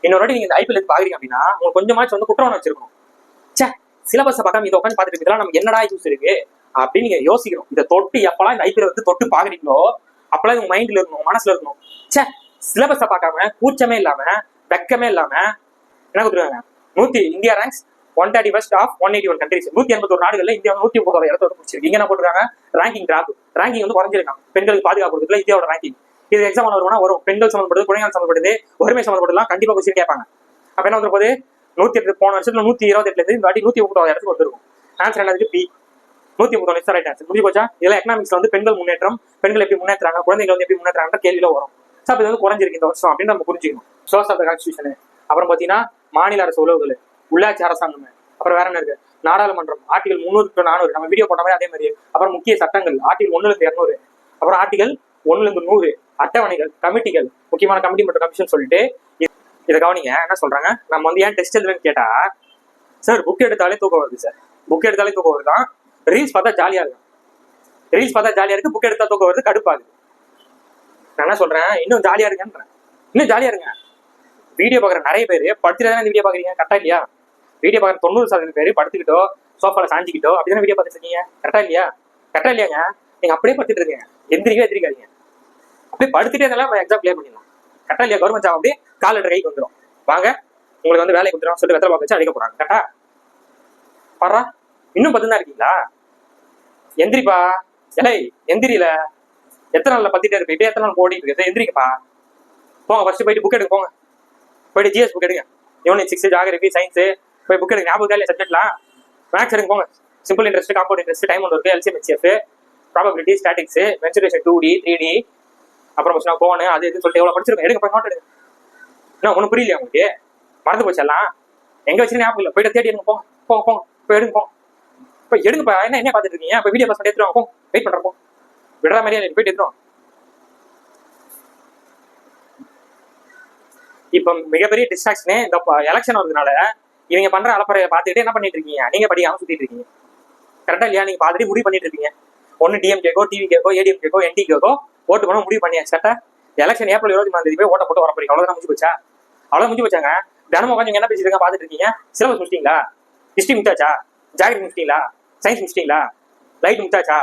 இன்னொரு வாட்டி நீங்க இந்த ஐபிஎல் எடுத்து பாக்குறீங்க அப்படின்னா உங்களுக்கு கொஞ்சமாச்சும் வந்து குற்றம் வச்சிருக்கணும். சே, சிலபஸை பார்க்காம இதை உட்காந்து பார்த்துட்டு இதெல்லாம் நமக்கு என்னடா யூஸ் இருக்கு அப்படின்னு நீங்க யோசிக்கணும். இதை தொட்டு எப்பெல்லாம் இந்த ஐபிஎல் வந்து தொட்டு பாக்குறீங்களோ அப்பெல்லாம் உங்க மைண்ட்ல இருக்கணும், மனசுல இருக்கணும். சே, சிலபஸை பார்க்காம கூச்சமே இல்லாம வெக்கமே இல்லாம என்ன கொடுத்துருவாங்க, India ranks 131st of 181 countries, 181 நாடுகள்ல இந்தியா 130 இடத்தோட பிடிச்சிருக்கு. இங்க என்ன போட்டுருக்காங்க, ரேங்கிங் டிராப், ரேங்கிங் வந்து குறைஞ்சிருக்காங்க. பெண்களுக்கு பாதுகாப்பு கொடுக்கல இந்தியாவோட ரேங்கிங். இது எக்ஸாம் வரும்னா வரும், பெண்கள் சம்பந்தப்பட்டது, குழந்தைகள் சம்பந்தப்பட்டது, ஒருமை சம்பந்தப்பட்டதுலாம் கண்டிப்பா கொஸ்டின் கேட்பாங்க. அப்ப என்ன வந்து போது 108 போன வருஷத்துல 128 இருந்து இந்த வாட்டி 130 இடத்துக்கு வந்துருக்கும். ஆன்சர் என்னதுக்கு பி, 131 ரைட் ஆன்சர். முடிஞ்சு போச்சா? இதெல்லாம் எக்கனாமிக்ஸ்ல வந்து பெண்கள் முன்னேற்றம், பெண்கள் எப்படி முன்னேற்றாங்க, குழந்தைகள் வந்து எப்படி முன்னேற்றாங்க கேள்வியில வரும். ஸோ அப்ப இது வந்து குறைஞ்சிருக்கு இந்த வருஷம் அப்படின்னு நம்ம புரிஞ்சுக்கணும். சோர்ஸ் ஆஃப் த கான்ஸ்டியூஷன், அப்புறம் பாத்தீங்கன்னா மாநில அரசு உறவுகள், உள்ளாட்சி அரசாங்கம், அப்புறம் வேற என்ன இருக்கு, நாடாளுமன்றம், ஆர்டிகல் 300 to 400 நம்ம வீடியோ போட்ட மாதிரி அதே மாதிரி. அப்புறம் முக்கிய சட்டங்கள் ஆர்டிகல் 1 to 200, அப்புறம் ஆர்டிகல் 1 to 100, அட்டவணைகள், கமிட்டிகள், முக்கியமான கமிட்டி மற்றும் கமிஷன் சொல்லிட்டு இதை கவனிங்க. என்ன சொல்றாங்க, நம்ம வந்து ஏன் டெஸ்ட் எழுதுன்னு கேட்டா, சார் புக் எடுத்தாலே தூக்கம் வருது சார், புக் எடுத்தாலே தூக்கம் வருது தான். ரீல்ஸ் பார்த்தா ஜாலியா இருக்கு, ரீல்ஸ் பார்த்தா ஜாலியா இருக்கு, புக் எடுத்தா தூக்கம் வருது, கடுப்பாது. நான் என்ன சொல்றேன், இன்னும் ஜாலியா இருக்குன்றேன், இன்னும் ஜாலியா இருங்க. வீடியோ பாக்குற நிறைய பேர் படுத்துட்டு தானே வீடியோ பாக்குறீங்க, கரெக்டா இல்லையா? வீடியோ பாக்குற 90% பேர் படுத்துக்கிட்டோ சோஃபால சாஞ்சிக்கிட்டோ அப்படிதான் வீடியோ பார்த்துட்டு இருக்கீங்க, கரெக்டா இல்லையா? கரெக்டா இல்லையாங்க? நீங்க அப்படியே படுத்துட்டு இருக்கீங்க, எந்திரிக்காதீங்க, அப்படியே படுத்துட்டே இருந்தாலும் எக்ஸாம் கிளியர் பண்ணிடலாம், கரெக்டா இல்லையா? கவர்மெண்ட் ஜாப் அப்படியே கால் கைக்கு வந்துடும், வாங்க உங்களுக்கு வந்து வேலைக்கு வந்துடும் சொல்லிட்டு வெத்தலை பாக்க வச்சு அழைக்க போறாங்க, கரெக்டா? பாரா, இன்னும் 10 தான் இருக்கீங்களா? எந்திரிப்பா, எலை எந்திரியில எத்தனை நாள்ல பத்திட்டே இருக்கு, இப்ப எத்தனை நாள் ஓடிட்டு இருக்கு, எந்திரிக்கப்பா, போங்க ஃபர்ஸ்ட் போயிட்டு புக் எடுக்க போங்க, போயிட்டு ஜிஎஸ் புக் எடுங்க, யூனிட் 6 ஜியோகிராஃபி சயின்ஸ் போய் புக் எடுங்க, ஞாபகம் இல்லையா சப்ஜெக்ட்லாம், மேக்ஸ் எடுங்க போங்க, simple interest, compound interest, time ஒன்று இருக்கு, LCM HF, probability, statics, mensuration 2D 3D, அப்புறம் போனு அது இதுன்னு சொல்லிட்டு எவ்வளவு படிச்சிருக்கோம், எடுங்க போய் நோட் எடுங்க. என்ன ஒன்றும் புரியலையா உங்களுக்கு? மறந்து போச்சு எல்லாம், எங்க வச்சுன்னு ஞாபகம் இல்லை, போயிட்டு தேடி எடுங்க, போங்க போங்க போங்க போய் எடுங்க, போங்க போய் எடுங்கப்பா, என்ன பார்த்துட்டு இருக்கீங்க, இப்போ வீடியோ பாஸ் பண்ணி எடுத்துருவாங்க, போங்க வெயிட் பண்றப்போ விடுற மாதிரியே போயிட்டு எடுத்துருவோம். இப்ப மிகப்பெரிய டிஸ்ட்ராக்ஷனே இந்த எலெக்ஷன் வந்ததுனால இவங்க பண்ற அலப்பறையை பார்த்துக்கிட்டு என்ன பண்ணிட்டு இருக்கீங்க, நீங்க படிக்காம சுத்திட்டு இருக்கீங்க, கரெக்டா இல்லையா? நீங்க ஆல்ரெடி முடிவு பண்ணிட்டு இருக்கீங்க, ஒன்னு டிஎம்கேக்கோ, டிவிகேக்கோ, ஏடிஎம்கேக்கோ, என்டிகேக்கோ ஓட்டு பண்ண முடிவு பண்ணியாச்சு, கரெக்டா? எலெக்ஷன் ஏப்ரல் 24 போய் ஓட்ட போட்டு வர போறீங்க, அவ்வளவுதான் முடிஞ்சு போச்சா? அவ்வளவு முடிஞ்சு போச்சாங்க. தினமும் உட்காந்து நீங்க என்ன பேசிட்டு இருக்க பாத்துட்டு இருக்கீங்க, சிலபஸ் முடிச்சிட்டீங்களா, ஹிஸ்டரி முடிச்சாச்சா, ஜியோகிராஃபி முடிச்சிட்டீங்களா, சயின்ஸ் முடிச்சிட்டீங்களா, லைட் முடிச்சாச்சா?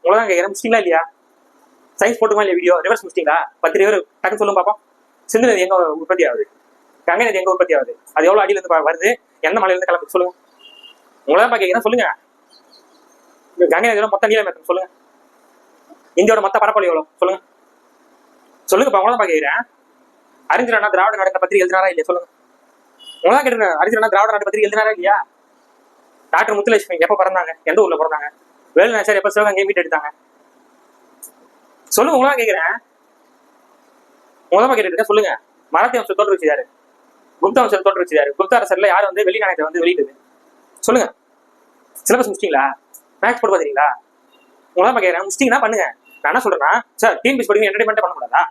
உங்களதான் கேட்கறேன், முடிச்சிட்டீங்களா இல்லையா? சயின்ஸ் போட்டுமா இல்லையா வீடியோ, ரிவர்ஸ் முடிச்சிட்டீங்களா? 10 ரிவர் டக்குன்னு சொல்லுங்க பாப்போம். சிந்து நதி எங்க உற்பத்தி ஆகுது, கங்கை நதி எங்க உற்பத்தி ஆகுது, அது எவ்வளவு அடியில இருந்து வருது, எந்த மலையில இருந்து கிளம்பி சொல்லுங்க, உங்களதான் கேட்கிறேன், சொல்லுங்க. கங்கை நதியோட மொத்த நீளம் எத்தனை சொல்லுங்க, இந்தியோட மொத்த பரப்பளவு எவ்வளவு சொல்லுங்க, சொல்லுங்க. உங்களதான் கேட்கிறேன், அறிஞர் அண்ணா திராவிட நாடு பத்திரிகை எழுதினாரா இல்லையா சொல்லுங்க, உங்களதான் கேட்டுருங்க. அறிஞர் அண்ணா திராவிட நாடு பத்திரிகை எழுதினாரா இல்லையா? டாக்டர் முத்துலட்சுமி எப்ப பிறந்தாங்க, எந்த ஊர்ல பிறந்தாங்க? வேலு நாச்சியார் எப்ப சிவகங்கை மீட் எடுத்தாங்க சொல்லுங்க, உங்களதான் கேட்கிறேன், உங்களதான் கேட்டு இருக்க, சொல்லுங்க. மராத்திய வம்சம் தோற்று வச்சாரு, குப்தா வம்சம் தோற்று வச்சாரு, குப்தா அரசர்ல யார் வந்து வெளி நாணயத்தை வந்து வெளியிட்டது சொல்லுங்க. சிலபஸ் முடிச்சிட்டீங்களா, மேக்ஸ் போட்டு பாத்தீங்களா? உங்களதான் கேட்கிறேன், முடிச்சிட்டீங்கன்னா பண்ணுங்க. நான் என்ன சொல்றேன்னா, சார் டிஎன்பிஎஸ் படிங்க, என்டர்டைன்மெண்ட் பண்ணக்கூடாதா?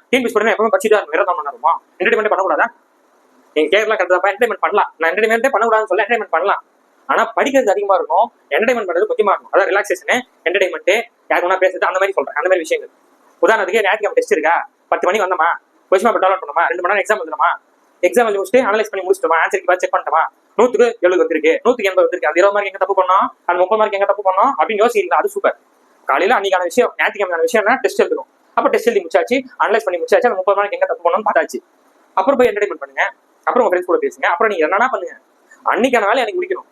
டிஎன்பிஎஸ் படிங்க எப்பவுமே படிச்சுட்டு 20 மணி நேரமா என்டர்டைன்மெண்ட் பண்ணக்கூடாதா? நீங்க கேட்கலாம், கரெக்டா? என்டர்டைன்மெண்ட் பண்ணலாம், நான் என்டர்டைன்மெண்ட்டே பண்ணக்கூடாதுன்னு சொல்ல, என்டர்டைன்மெண்ட் பண்ணலாம். ஆனா படிக்கிறது அதிகமா இருக்கும், என்டர்டைன்மெண்ட் பண்றது கொஞ்சமா இருக்கும். அதாவது ரிலாக்ஸேஷன், என்டர்டைன்மெண்ட், யாருக்கு வேணா பேசுறது, அந்த மாதிரி சொல்றேன், அந்த மாதிரி விஷயங்கள். உதாரணத்துக்கு ஞாயிற்றுக்கிழமை டெஸ்ட் இருக்கா, 10 மணிக்கு வந்தோமா, கொஸ்டின் பேப்பர் டெவலப் பண்ணோமா, 2 மணி நேரம் எக்ஸாம் எழுதணுமா, எக்ஸாம் எழுதி முடிச்சுட்டு அனலைஸ் பண்ணி முடிச்சிட்டோமா, ஆன்சருக்கு பார்த்து செக் பண்ணிட்டோமா, 100க்கு 70 வந்திருக்கு, 100க்கு 80 வந்திருக்கு, அந்த 20 மார்க் எங்க தப்பு பண்ணோம், அந்த 30 மார்க் எங்க தப்பு பண்ணோம் அப்படின்னு யோசிக்கிறீங்களா? அது சூப்பர். காலையில அன்னைக்கான விஷயம், ஞாயிற்றுக்கிழமையான விஷயம் என்ன, டெஸ்ட் எழுதணும். அப்ப டெஸ்ட் எழுதி முடிச்சாச்சு, அனலைஸ் பண்ணி முடிச்சாச்சு, அந்த 30 மார்க் எங்க தப்பு பண்ணணும்னு பார்த்தாச்சு. அப்புறம் போய் என்டர்டைன்மெண்ட் பண்ணுங்க, அப்புறம் உங்க ஃப்ரெண்ட்ஸ் கூட பேசுங்க, அப்புறம் நீங்க என்னன்னா பண்ணுங்க. அன்னைக்கான வேலை எனக்கு முடிக்கணும்,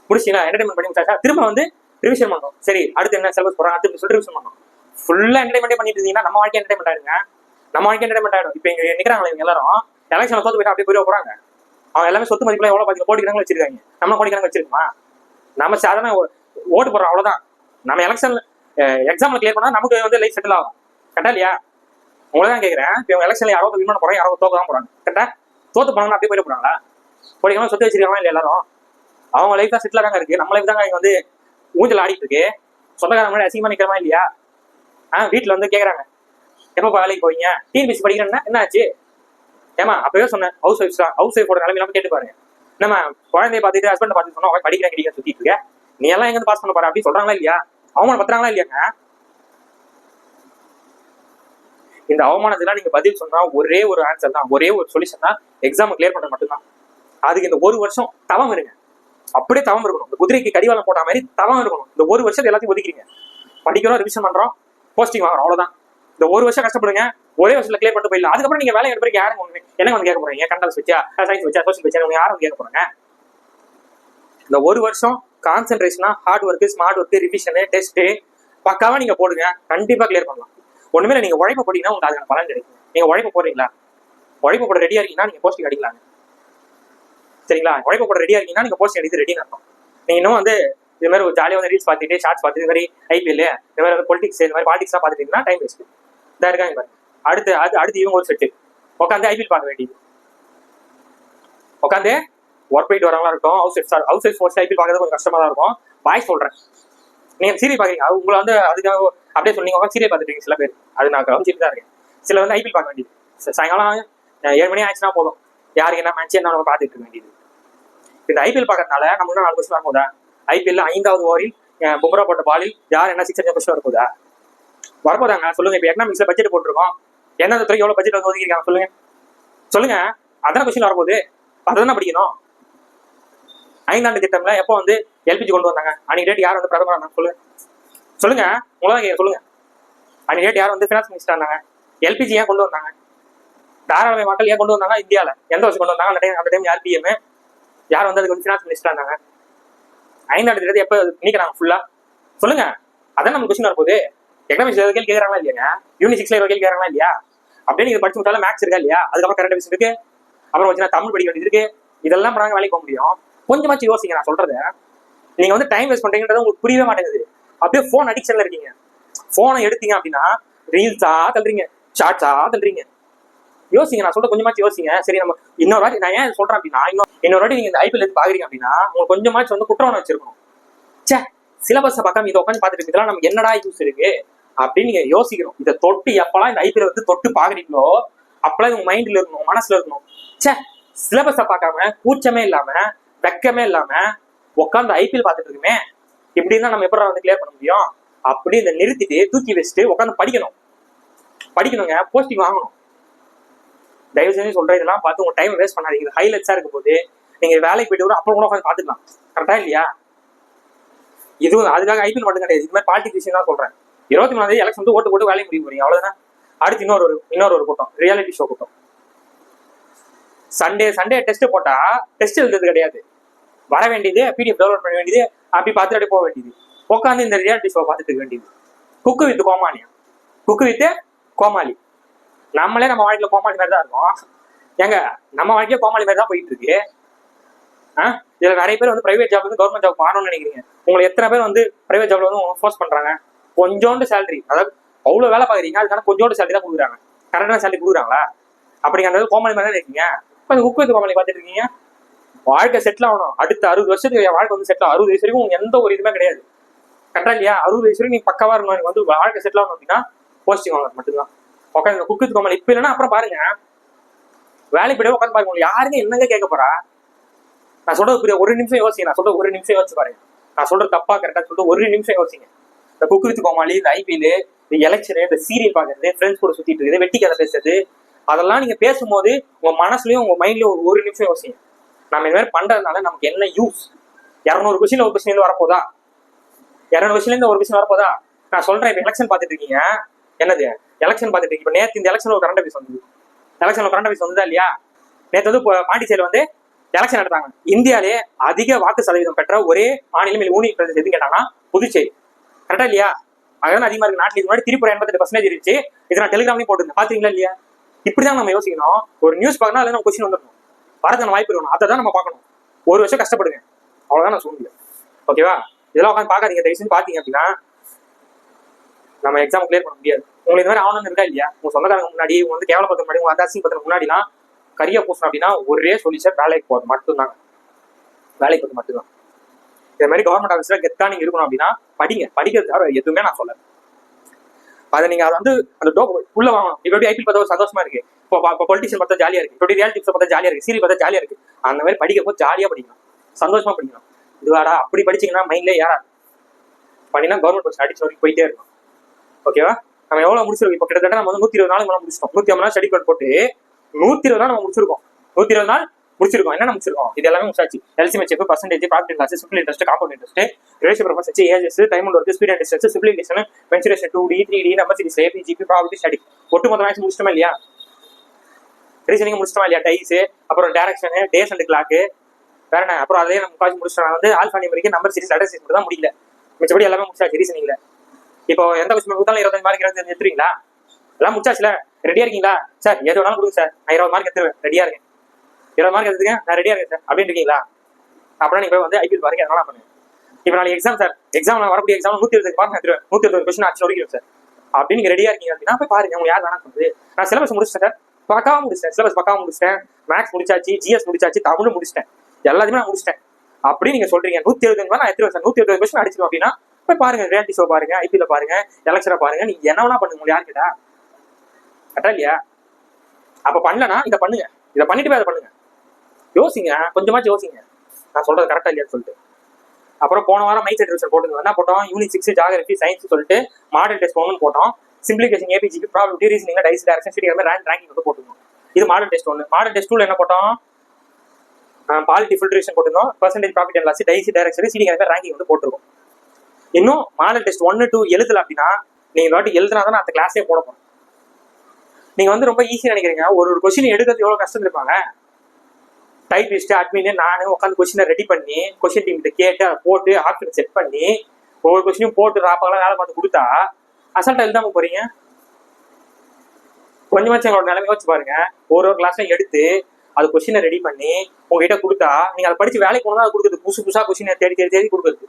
முடிச்சீங்களா? என்டர்டைன்மெண்ட் பண்ணி முடிச்சாச்சா? திரும்ப வந்து ரிவிஷன் பண்ணணும். சரி, அடுத்து என்ன சிலபஸ் போறாங்க அடுத்து சொல்லிட்டு ரிவிஷன் பண்ணணும். ஃபுல்லா என்டர்டைன்மெண்ட் பண்ணிட்டு இருந்தீங்கன்னா நம்ம வாழ்க்கை என்டர்டைன்மெண்ட் ஆயிடுங்க, நம்ம வாழ்க்கை என்டர்டைன்மெண்ட் ஆயிடும். இப்ப இங்க நிக்கிறாங்களே இவங்க எல்லாரும் எலெக்ஷன்ல தோத்து போயிட்டு அப்படியே போயிட போறாங்க. அவங்க எல்லாமே சொத்து மதிப்புல எவ்வளவு பாத்தீங்க, கோடிக்கணக்கில் வச்சிருக்காங்க. நம்ம கோடிக்கணக்கு வச்சிருக்கோமா? நம்ம சாதாரண ஓட்டு போடுறோம், அவ்வளவுதான். நம்ம எலெக்ஷன்ல எக்ஸாம்ல கிளியர் பண்ணா நமக்கு வந்து லைஃப் செட்டில் ஆகும், கரெக்டா இல்லையா? உங்களதான் கேட்கிறேன், இப்ப இவங்க எலெக்ஷன்ல யாரோ வின் பண்ண போறாங்க, யாரோ தோக்க தான் போறாங்க, கரெக்டா? தோத்து போனாலும் அப்படியே போயிட போறாங்களா? கோடிக்கணக்கில் சொத்து வச்சிருக்காங்களா இல்லையா எல்லாரும்? அவங்க லைஃப் தான் செட்டில் தாங்க இருக்கு, நம்ம லைஃப் தாங்க இங்க வந்து ஊஞ்சல் ஆடிட்டு இருக்கு. சொந்தக்காரங்க முன்னாடி அசிங்கமா நிக்கிறமா இல்லையா? வீட்டுல வந்து கேக்குறாங்க, எப்ப வேலைக்கு போவீங்க, டிஎன்பிஎஸ்சி படிக்கிறேன்னா என்ன ஆச்சு? ஏமா அப்பவே சொன்னேன், ஹவுஸ் ஒய்ஃப் தான், ஹவுஸ் ஒய்ஃபோட நிலைமை நம்ம கேட்டு பாருங்க. நம்ம குழந்தைய பார்த்துட்டு ஹஸ்பண்ட் பார்த்து சொன்னா படிக்கிறேன் கிடைக்க சுத்திட்டு இருக்க, நீ எல்லாம் எங்க பாஸ் பண்ண போற அப்படின்னு சொல்றாங்களா இல்லையா? அவங்க பத்துறாங்களா இல்லையாங்க? இந்த அவமானத்துலாம் நீங்க பதில் சொன்னா ஒரே ஒரு ஆன்சர் தான், ஒரே ஒரு சொல்யூஷன் தான், எக்ஸாம் கிளியர் பண்றது மட்டும்தான். அதுக்கு இந்த ஒரு வருஷம் தவம் இருங்க, அப்படியே தவம் இருக்கணும். இந்த குதிரைக்கு கடிவாளம் போட்ட மாதிரி தவம் இருக்கணும். இந்த ஒரு வருஷத்தை எல்லாத்தையும் ஒதுக்கிறீங்க, படிக்கிறோம், ரிவிஷன் பண்றோம், போஸ்டிங் வாங்குறோம், அவ்வளவுதான். இந்த ஒரு வருஷம் கஷ்டப்படுங்க, ஒரே வருஷத்துல கிளியர் பண்ணிட்டு போயிடலாம். அதுக்கப்புறம் நீங்க வேலை எடுப்பீங்க, யாரும் என்ன வந்து கேட்க போறீங்க? கண்டல்ஸ் வச்சா, சயின்ஸ் வச்சா, சோசியல் வச்சா, யாரும் கேட்க போறாங்க? இந்த ஒரு வருஷம் கான்சென்ட்ரேஷனா, hard work, smart work, revision, test பக்காவா நீங்க போடுங்க, கண்டிப்பா கிளியர் பண்ணலாம். ஒண்ணுமே நீங்க உழைப்பு போட்டீங்கன்னா உங்களுக்கு அதுக்கான பலன் கிடைக்கும். நீங்க உழைப்பு போடுறீங்களா? உழைப்பு போட ரெடியா இருக்கீங்கன்னா நீங்க போஸ்டிங் அடிக்கலாங்க, சரிங்களா? உழைப்பு போட ரெடியா இருக்கீங்கன்னா நீங்க போஸ்டிங் அடித்து ரெடின்னு அர்த்தம். நீங்க இன்னும் வந்து இது மாதிரி ஒரு ஜாலியாக வந்து ரீல்ஸ் பார்த்துட்டு, ஷார்ட்ஸ் பார்த்துட்டு, இது மாதிரி ஐபிஎல், இந்த மாதிரி பொலிட்டிக்ஸ், இந்த மாதிரி பாலிடிக்ஸ்லாம் பார்த்துட்டீங்கன்னா டைம் வேஸ்ட். இதாக இருக்காங்க பாருங்க. அடுத்து இவங்க ஒரு செட்டு உட்காந்து ஐபிஎல் பார்க்க வேண்டியது. உட்காந்து ஒர்க் போயிட்டு வரவங்களா இருக்கும், ஹவுஸ் ஒய்ஃப் மோஸ்ட்லி ஐபிஎல் பார்க்கறது கொஞ்சம் கஷ்டமா தான் இருக்கும். பாய்ஸ் சொல்றேன், நீங்க சீரியல் பாக்குறீங்க, அது உங்களை வந்து அதுக்காக அப்படியே சொன்னீங்க உட்காந்து சீரியல் பார்த்துட்டு சில பேர், அது நான் கவனிச்சுட்டு தான் இருக்கேன். சில வந்து ஐபிஎல் பார்க்க வேண்டியது, சாயங்காலம் 7 மணி ஆச்சுன்னா போதும், யாருக்கு என்ன மேட்ச் என்ன நம்ம பார்த்துட்டு இருக்க வேண்டியது. இந்த ஐபிஎல் பார்க்கறதுனால நம்ம இன்னும் 4 கொஸ்டின் வரப்போதா? ஐபிஎல் 5வது ஓவரில் பும்ரா போட்ட பாலில் யார் என்ன 6 கொஸ்டின் வரப்போதா? வரப்போதாங்க, சொல்லுங்க. இப்போ எக்கனாமிக்ஸ்ல பட்ஜெட் போட்டிருக்கோம், எந்தெந்த துறைக்கு எவ்வளவு பட்ஜெட் வந்து ஒதுக்கிருக்காங்க சொல்லுங்க, சொல்லுங்க. அதான கொஸ்டின் வரப்போகுது, அதுதானே படிக்கணும். 5ஆண்டு திட்டம்ல எப்போ வந்து எல்பிஜி கொண்டு வந்தாங்க? அன்னைக்கு டேட் யார் வந்து பிரதமர் இருந்தாங்க சொல்லுங்க, சொல்லுங்க. உங்களதான் சொல்லுங்க, அன்னைக்கு டேட் யார் வந்து ஃபினான்ஸ் மினிஸ்டர் இருந்தாங்க? எல்பிஜி ஏன் கொண்டு வந்தாங்க? தாராளமய மக்கள் ஏன் கொண்டு வந்தாங்க? இந்தியாவில் எந்த வருஷம் கொண்டு வந்தாங்க? அந்த டைம் யார் பிஎம், யார் வந்து அதுக்கு வந்து ஃபினான்ஸ் மினிஸ்டர் இருந்தாங்க? 5ஆண்டு திட்டத்தை எப்போ நீக்கிறாங்க ஃபுல்லா? சொல்லுங்க. அதான் நம்ம கொஸ்டின் வரப்போகுது. எக்கனாமிக்ஸ் கேள்வி கேட்கறாங்களா இல்லையா? யூனிட் 6ல கேள்வி கேட்கறாங்களா இல்லையா? அப்படியே நீங்க படிச்சு விட்டாலும் மேக்ஸ் இருக்கா இல்லையா? அதுக்கப்புறம் கரண்ட் அஃபேர்ஸ் இருக்கு, அப்புறம் வச்சு தமிழ் படிக்க வேண்டியது இருக்கு. இதெல்லாம் பண்ணாங்க வேலைக்கு போக முடியும். கொஞ்சமாச்சு யோசிங்க நான் சொல்றத. நீங்க வந்து டைம் வேஸ்ட் பண்றீங்கன்றது உங்களுக்கு புரியவே மாட்டேங்குது. அப்படியே போன் அடிக்ஷன்ல இருக்கீங்க. போனை எடுத்தீங்க அப்படின்னா ரீல்ஸா தள்ளுறீங்க, ஷார்ட்ஸா தள்ளுறீங்க. யோசிங்க, நான் சொல்ற கொஞ்சமாச்சு யோசிங்க. சரி, நம்ம இன்னொரு வாட்டி நான் ஏன் சொல்றேன் அப்படின்னா, இன்னொரு வாட்டி நீங்க இந்த ஐபிஎல் எடுத்து பாக்குறீங்க அப்படின்னா உங்களுக்கு கொஞ்சமாச்சு வந்து குற்றம் வச்சிருக்கணும். சே, சிலபஸை பார்க்காம இதை உட்காந்து பார்த்துட்டு இதெல்லாம் நமக்கு என்னடா யூஸ் இருக்கு அப்படின்னு நீங்க யோசிக்கணும். இதை தொட்டு எப்பெல்லாம் இந்த ஐபிஎல் வந்து தொட்டு பாக்குறீங்களோ அப்பெல்லாம் உங்க மைண்ட்ல இருக்கணும், மனசுல இருக்கணும். சே, சிலபஸை பார்க்காம, கூச்சமே இல்லாம, வெக்கமே இல்லாம உட்காந்து ஐபிஎல் பார்த்துட்டு இருக்குமே, இப்படின்னா நம்ம எப்படி வந்து கிளியர் பண்ண முடியும்? அப்படி இதை நிறுத்திட்டு தூக்கி வச்சுட்டு உட்காந்து படிக்கணுங்க, போஸ்டிங் வாங்கணும். தயவு செஞ்சு சொல்றேன், இதெல்லாம் பார்த்து உங்க டைம் வேஸ்ட் பண்ணாதீங்க. ஹைலைட்ஸா இருக்கும் போது நீங்க வேலைக்கு போயிட்டு கூட அப்புறம் கூட உட்காந்து பாத்துக்கலாம். கரெக்டா இல்லையா? இது அதுக்காக ஐபிஎல் மட்டும் கிடையாது, இது மாதிரி பாலிடிக்ஸ் விஷயம் தான் சொல்றேன். 23ஆம் தேதி எலெக்ஷன் வந்து ஓட்டு போட்டு வேலைக்கு முடிக்க போறீங்க, அவ்வளவுதானே. அடுத்து இன்னொரு கூட்டம், ரியாலிட்டி ஷோ கூட்டம். சண்டே டெஸ்ட் போட்டா டெஸ்ட் எழுதுறது கிடையாது, வர வேண்டியது பிடிஎஃப் டவுன்லோட் பண்ண வேண்டியது, அப்படி பார்த்துட்டு அப்படியே போக வேண்டியது. உட்காந்து இந்த ரியாலிட்டி ஷோ பார்த்துட்டு இருக்க வேண்டியது. குக்கு வித் கோமாளி. நம்மளே நம்ம வாழ்க்கையில கோமாளி மாதிரி தான் இருக்கும். ஏங்க, நம்ம வாழ்க்கையில கோமாளி மாதிரி தான் போயிட்டு இருக்கு. இதுல நிறைய பேர் வந்து பிரைவேட் ஜாப் வந்து கவர்மெண்ட் ஜாப் ஆகணும்னு நினைக்கிறீங்க. உங்களுக்கு எத்தனை பேர் வந்து பிரைவேட் ஜாப்ல வந்து ஃபோர்ஸ் பண்றாங்க? கொஞ்சோண்டு சேலரி, அதாவது அவ்வளவு வேலை பாக்குறீங்க, அதுக்கான கொஞ்சோண்டு சேலரி தான் கொடுக்குறாங்க. கரெக்டான சேலரி கொடுக்குறாங்களா? அப்படிங்கிறது கோமாளி மாதிரி தான் இருக்கீங்க. இப்போ குக்கு வித் கோமாளி பார்த்துட்டு இருக்கீங்க. வாழ்க்கை செட்டில் ஆகணும், அடுத்த 60 வருஷத்துக்கு என் வாழ்க்கை வந்து செட்டில், 60 வயசு வரைக்கும் எந்த ஒரு இதுவுமே கிடையாது. கரெக்டா இல்லையா? 60 வயசு வரைக்கும் நீ பக்கவா இருக்கணும். எனக்கு வந்து வாழ்க்கை செட்டில் ஆகணும் அப்படின்னா போஸ்டிங் வாங்க மட்டும்தான். உட்காந்து குக்கு வித் கோமாளி இப்ப இல்லைன்னா அப்புறம் பாருங்க, வேலைக்கு போய் உட்காந்து பாருங்க, யாருங்க என்னங்க கேட்க போறா? நான் சொல்றது ஒரு நிமிஷம் யோசிங்க, நான் சொல்றது ஒரு நிமிஷம் யோசிச்சு பாருங்க. நான் சொல்றது தப்பா கரெக்டா சொல்லிட்டு ஒரு நிமிஷம் யோசிங்க. இந்த குக்கு வித் கோமாளி, இந்த ஐபிஎல், இந்த எலெக்ஷனு, இந்த சீரியல் பாக்குறது, ஃப்ரெண்ட்ஸ் கூட சுத்திட்டு இருக்குது, வெட்டி கதை பேசுறது, அதெல்லாம் நீங்க பேசும்போது உங்க மனசுலயும் உங்க மைண்ட்லயும் ஒரு நிமிஷம் யோசிங்க. நம்ம இந்த மாதிரி பண்றதுனால நமக்கு என்ன யூஸ்? 200 கொஸ்டின் ஒரு கொஸ்டின் வரப்போதா? 200 கொஸ்டின்ல ஒரு கொஸ்டின் வரப்போதா? நான் சொல்றேன், இப்ப எலெக்ஷன் பாத்துட்டு இருக்கீங்க, என்னது எலெக்ஷன் பாத்துட்டு இருக்கீங்க. இப்ப நேற்று இந்த எலெக்ஷன் ஒரு கரண்ட் அஃபேர்ஸ் வந்தது. எலெக்ஷன்ல கரண்ட் அஃபேர்ஸ் வந்ததா இல்லையா? நேற்று வந்து பாண்டிச்சேரியில வந்து எலெக்ஷன் நடத்தாங்க. இந்தியாவிலே அதிக வாக்கு சதவீதம் பெற்ற ஒரே மாநிலம் யூனியன் பிரதேசம் எதுன்னு கேட்டாங்கன்னா புதுச்சேரி. கரெக்டா இல்லையா? அதான் அதிகமா இருக்கு நாட்டில். இது முன்னாடி திரிபுரா 88% இருந்துச்சு. இது நான் டெலிகிராம்லயும் போட்டுருந்தேன், பாத்தீங்களா இல்லையா? இப்படிதான் நம்ம யோசிக்கணும். ஒரு நியூஸ் பார்க்கணும், அதுல நம்ம கொஸ்டின் வந்துடணும், வரதுக்கான வாய்ப்பு இருக்கணும். அதை தான் நம்ம பார்க்கணும். ஒரு வருஷம் கஷ்டப்படுங்க, அவ்வளவுதான் நான் சொல்ல முடியும். ஓகேவா? இதெல்லாம் உட்காந்து பாக்காதீங்க. தயவுசெய்து பாத்தீங்க அப்படின்னா நம்ம எக்ஸாம் கிளியர் பண்ண முடியாது. உங்களுக்கு இந்த மாதிரி ஆகணும்னு இருக்கா இல்லையா? உங்க சொந்தக்காரங்க முன்னாடி, உங்க வந்து கேவலப்பத்திரம் முன்னாடி, உங்க அதாசிங் பத்திரம் முன்னாடிலாம் கரியா பூசணும் அப்படின்னா ஒரே சொல்யூஷன், வேலைக்கு போகிறது மட்டும்தாங்க. வேலைக்கு போகிறது மட்டும்தான். இதே மாதிரி கவர்மெண்ட் ஆஃபீஸ்ல கெத்தா நீங்க இருக்கணும் அப்படின்னா படிக்கிறது தவிர எதுவுமே நான் சொல்ல. அதை நீங்க அதை வந்து அந்த டோப் உள்ள வாங்கணும். இப்ப எப்படி ஐபிஎல் பார்த்தா ஒரு சந்தோஷமா இருக்கு, இப்போ பொலிட்டிஷியன் பார்த்தா ஜாலியா இருக்கு, இப்போ ரியாலிட்டி ஷோ பார்த்தா ஜாலியா இருக்கு, சீரியல் பார்த்தா ஜாலியா இருக்கு. அந்த மாதிரி படிக்கிறப்போ ஜாலியா படிக்கணும், சந்தோஷமா படிக்கணும். இதுவாடா அப்படி படிச்சீங்கன்னா மைண்ட்லேயே யாரா பண்ணினா கவர்மெண்ட் பஸ் அடிச்சு வரைக்கும் போயிட்டே இருக்கும். ஓகேவா? நம்ம எவ்வளவு முடிச்சிருக்கோம்? இப்போ கிட்டத்தட்ட நம்ம வந்து 120 நாள் மேலே முடிச்சிட்டோம். 150 நாள் ஸ்டடி பிளான் போட்டு 120 நாள் நம்ம முடிச்சிருக்கோம். 120 நாள் முடிச்சிருக்கோம். என்ன முடிச்சிருக்கோம்? இது எல்லாமே முடிச்சாச்சு. LCM percentage, profit loss, simple interest, compound interest, ratio profile, ages, time and work, speed and distance, simplification, mensuration, 2D 3D, number series, AP GP, probability study, ஒட்டுமொத்த மேட்ச் முடிச்சிட்டோமா இல்லையா? ரீசனிங் முடிச்சிட்டோமா இல்லையா? டைஸ், அப்புறம் டைரக்ஷன், டேஸ் அண்ட் கிளாக், வேற என்ன? அப்புறம் அதே நம்ம காலேஜ் முடிச்சிட்டோம். வந்து alpha numeric, number series, letter series தான் முடியல. மிச்சபடி எல்லாமே முடிச்சாச்சு ரீசனிங்ல. இப்போ எந்த கொஸ்டின் கொடுத்தாலும் 25 மார்க் 25 எடுத்துருவீங்களா? எல்லாம் முடிச்சாச்சுல? ரெடியா இருக்கீங்களா? சார் எது வேணாலும் கொடுங்க சார், நான் 20 மார்க் எடுத்துருவேன், ரெடியா இருக்கேன். 20 மார்க் எடுத்துக்கேன், நான் ரெடியா இருக்கேன் சார் அப்படின்னு இருக்கீங்களா? அப்படின்னா நீங்க போய் வந்து ஐபிஎல் பாருங்க, அதனால பண்ணுங்க. இப்போ நாளைக்கு எக்ஸாம் சார், எக்ஸாம் நான் வரக்கூடிய எக்ஸாம் 120 மார்க் எடுத்துருவேன், 120 கொஸ்டின் ஆச்சு ஒழிக்கிறேன் சார் அப்படின்னு நீங்க ரெடியா இருக்கீங்க அப்படின்னா போய் பாருங்க. உங்களுக்கு யார் வேணா சொல்லுது. நான் சிலபஸ் முடிச்சிட்டேன் சார், பக்காவா முடிச்சிட்டேன், சிலபஸ் பக்காவா முடிச்சிட்டேன், மேக்ஸ் முடிச்சாச்சு, ஜிஎஸ் முடிச்சாச்சு, தமிழும் முடிச்சிட்டேன், எல்லாத்தையுமே நான் முடிச்சிட்டேன் அப்படி நீங்க சொல்றீங்க. 170 நான் எடுத்துருவேன் சார், 170 கொஸ்டின் அடிச்சிடும் அப்படின்னா போய் பாருங்க. ரியாலிட்டி ஷோ பாருங்க, ஐபிஎல் பாருங்க, எலக்ஷனை பாருங்க, நீங்க என்ன வேணா பண்ணுங்க. உங்களுக்கு யாரு கேட்டா? கரெக்டா இல்லையா? அப்ப பண்ணலனா இதை பண்ணுங்க, இதை பண்ணிட்டு போய் அதை பண்ணுங்க. யோசிங்க, கொஞ்சமாச்சு யோசிங்க, நான் சொல்றது கரெக்டா இல்லையான்னு சொல்லிட்டு. அப்புறம் போன வாரம் மைண்ட் செட் ரிசல்ட் போட்டுங்க. என்ன போட்டோம்? யூனிட் 6 ஜியோகிராஃபி சயின்ஸ் சொல்லிட்டு மாடல் டெஸ்ட் 1 போட்டோம். Simplification, AP GP, probability, reasoning, dice, direction, study, ranking வந்து போட்டுருந்தோம். இது மாடல் டெஸ்ட் 1. மாடல் டெஸ்ட் 2 என்ன போட்டோம்? பாலிட்டி ஃபில்ட்ரேஷன் போட்டுருந்தோம். Percentage, profit and loss, dice, direction, study, ranking வந்து போட்டுருக்கோம். இன்னும் மாடல் டெஸ்ட் 1, 2 எழுதல அப்படின்னா நீங்க வாட்டி எழுதுனா தான் அந்த கிளாஸே போட போறோம். நீங்க வந்து ரொம்ப ஈஸியா நினைக்கிறீங்க. ஒரு கொஸ்டின் எடுக்கிறது எவ்வளவு கஷ்டம் இருப்பாங்க. டைபிஸ்ட், அட்மின், நானு உட்காந்து கொஸ்டினை ரெடி பண்ணி கொஸ்டின் டீம் கிட்ட கேட்டு அதை போட்டு ஆப்ஷன் செட் பண்ணி ஒவ்வொரு கொஸ்டினும் போட்டு ராப்பாலாம் வேலை பார்த்து கொடுத்தா அசால்ட்டா எழுதாம போறீங்க. கொஞ்சமாச்சும் எங்களோட நிலைமை யோசிச்சு பாருங்க. ஒரு கிளாஸ்ல எடுத்து அது கொஸ்டினை ரெடி பண்ணி உங்ககிட்ட கொடுத்தா நீங்க அதை படிச்சு வேலைக்கு போனா அது கொடுக்குறது, புதுசா கொஸ்டினை தேடி தேடி தேடி கொடுக்குறது.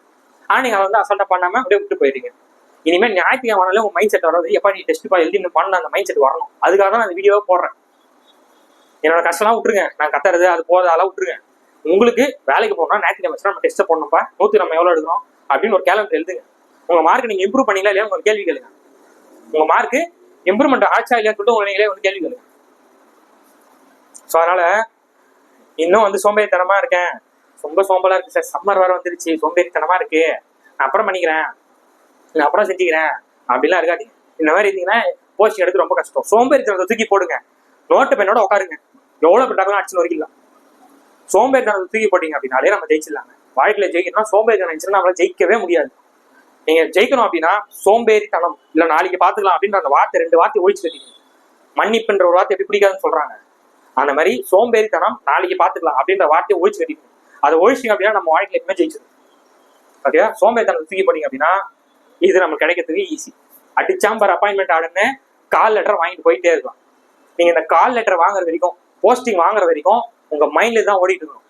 ஆனா நீங்க அதை வந்து அசால்ட்டா பண்ணாம அப்படியே விட்டு போயிடுறீங்க. இனிமேல் ஞாயிற்றுக்கிழமை உங்க மைண்ட் செட் வராது. எப்ப நீ டெஸ்ட் எழுதி பண்ண அந்த மைண்ட் செட் வரணும். அதுக்காக தான் நான் இந்த வீடியோவை போடுறேன். என்னோட கஷ்டம்லாம் விட்டுருங்க, நான் கத்துறது அது போறது அதெல்லாம் விட்டுருங்க. உங்களுக்கு வேலைக்கு போகணும், ஞாயிற்றுக்கிழமை நம்ம டெஸ்ட் போடணும்ப்பா, 100 நம்ம எவ்வளவு எடுக்கணும் அப்படின்னு ஒரு கேலண்டர் எழுதுங்க. உங்க மார்க் நீங்க இம்ப்ரூவ் பண்ணீங்களா இல்லையா உங்களுக்கு கேள்வி கேளுங்க. உங்க மார்க் இம்ப்ரூவ்மெண்ட் ஆச்சா இல்லையான்னு சொல்லிட்டு உங்க நீங்களே வந்து கேள்வி கேளுங்க. ஸோ அதனால இன்னும் வந்து சோம்பேறித்தனமா இருக்கேன், ரொம்ப சோம்பலா இருக்கு சார், சம்மர் வேற வந்துருச்சு, சோம்பேறித்தனமா இருக்கு, நான் அப்புறம் பண்ணிக்கிறேன், நான் அப்புறம் செஞ்சுக்கிறேன் அப்படிலாம் இருக்காதீங்க. இந்த மாதிரி இருந்தீங்கன்னா போஸ்டிங் எடுத்து ரொம்ப கஷ்டம். சோம்பேறித்தனத்தை தூக்கி போடுங்க, நோட்டு பெண்ணோட உட்காருங்க, எவ்வளவு பெட்டாலும் அடிச்சு வரைக்கலாம். சோம்பேறித்தனத்தை தூக்கி போட்டீங்க அப்படின்னாலே நம்ம ஜெயிச்சிடலாங்க. வாழ்க்கையில ஜெயிக்கணும்னா சோம்பேறித்தனம் இருந்துச்சுன்னா நம்மளால ஜெயிக்கவே முடியாது. நீங்க ஜெயிக்கணும் அப்படின்னா சோம்பேறித்தனம் இல்ல நாளைக்கு பாத்துக்கலாம் அப்படின்ற அந்த வார்த்தை 2 வார்த்தை ஒழிச்சு கட்டிங்க. மன்னிப்புன்ற ஒரு வார்த்தை எப்படி பிடிக்காதுன்னு சொல்றாங்க, அந்த மாதிரி சோம்பேறித்தனம் நாளைக்கு பாத்துக்கலாம் அப்படின்ற வார்த்தையை ஒழிச்சு கட்டிக்கணும். அதை ஒழிச்சிங்க அப்படின்னா நம்ம வாழ்க்கையில எப்பவுமே ஜெயிச்சிடும். ஓகேவா? சோம்பேறித்தனத்தை தூக்கி போட்டீங்க அப்படின்னா இது நமக்கு கிடைக்கிறதுக்கு ஈஸி. அடிச்சாம்பர் அப்பாயின்மெண்ட் ஆர்டர்னு கால் லெட்டர் வாங்கிட்டு போயிட்டே இருக்கலாம். நீங்க இந்த கால் லெட்டர் வாங்குற வரைக்கும், போஸ்டிங் வாங்குற வரைக்கும் உங்க மைண்ட்ல தான் ஓடிட்டு இருக்கணும்.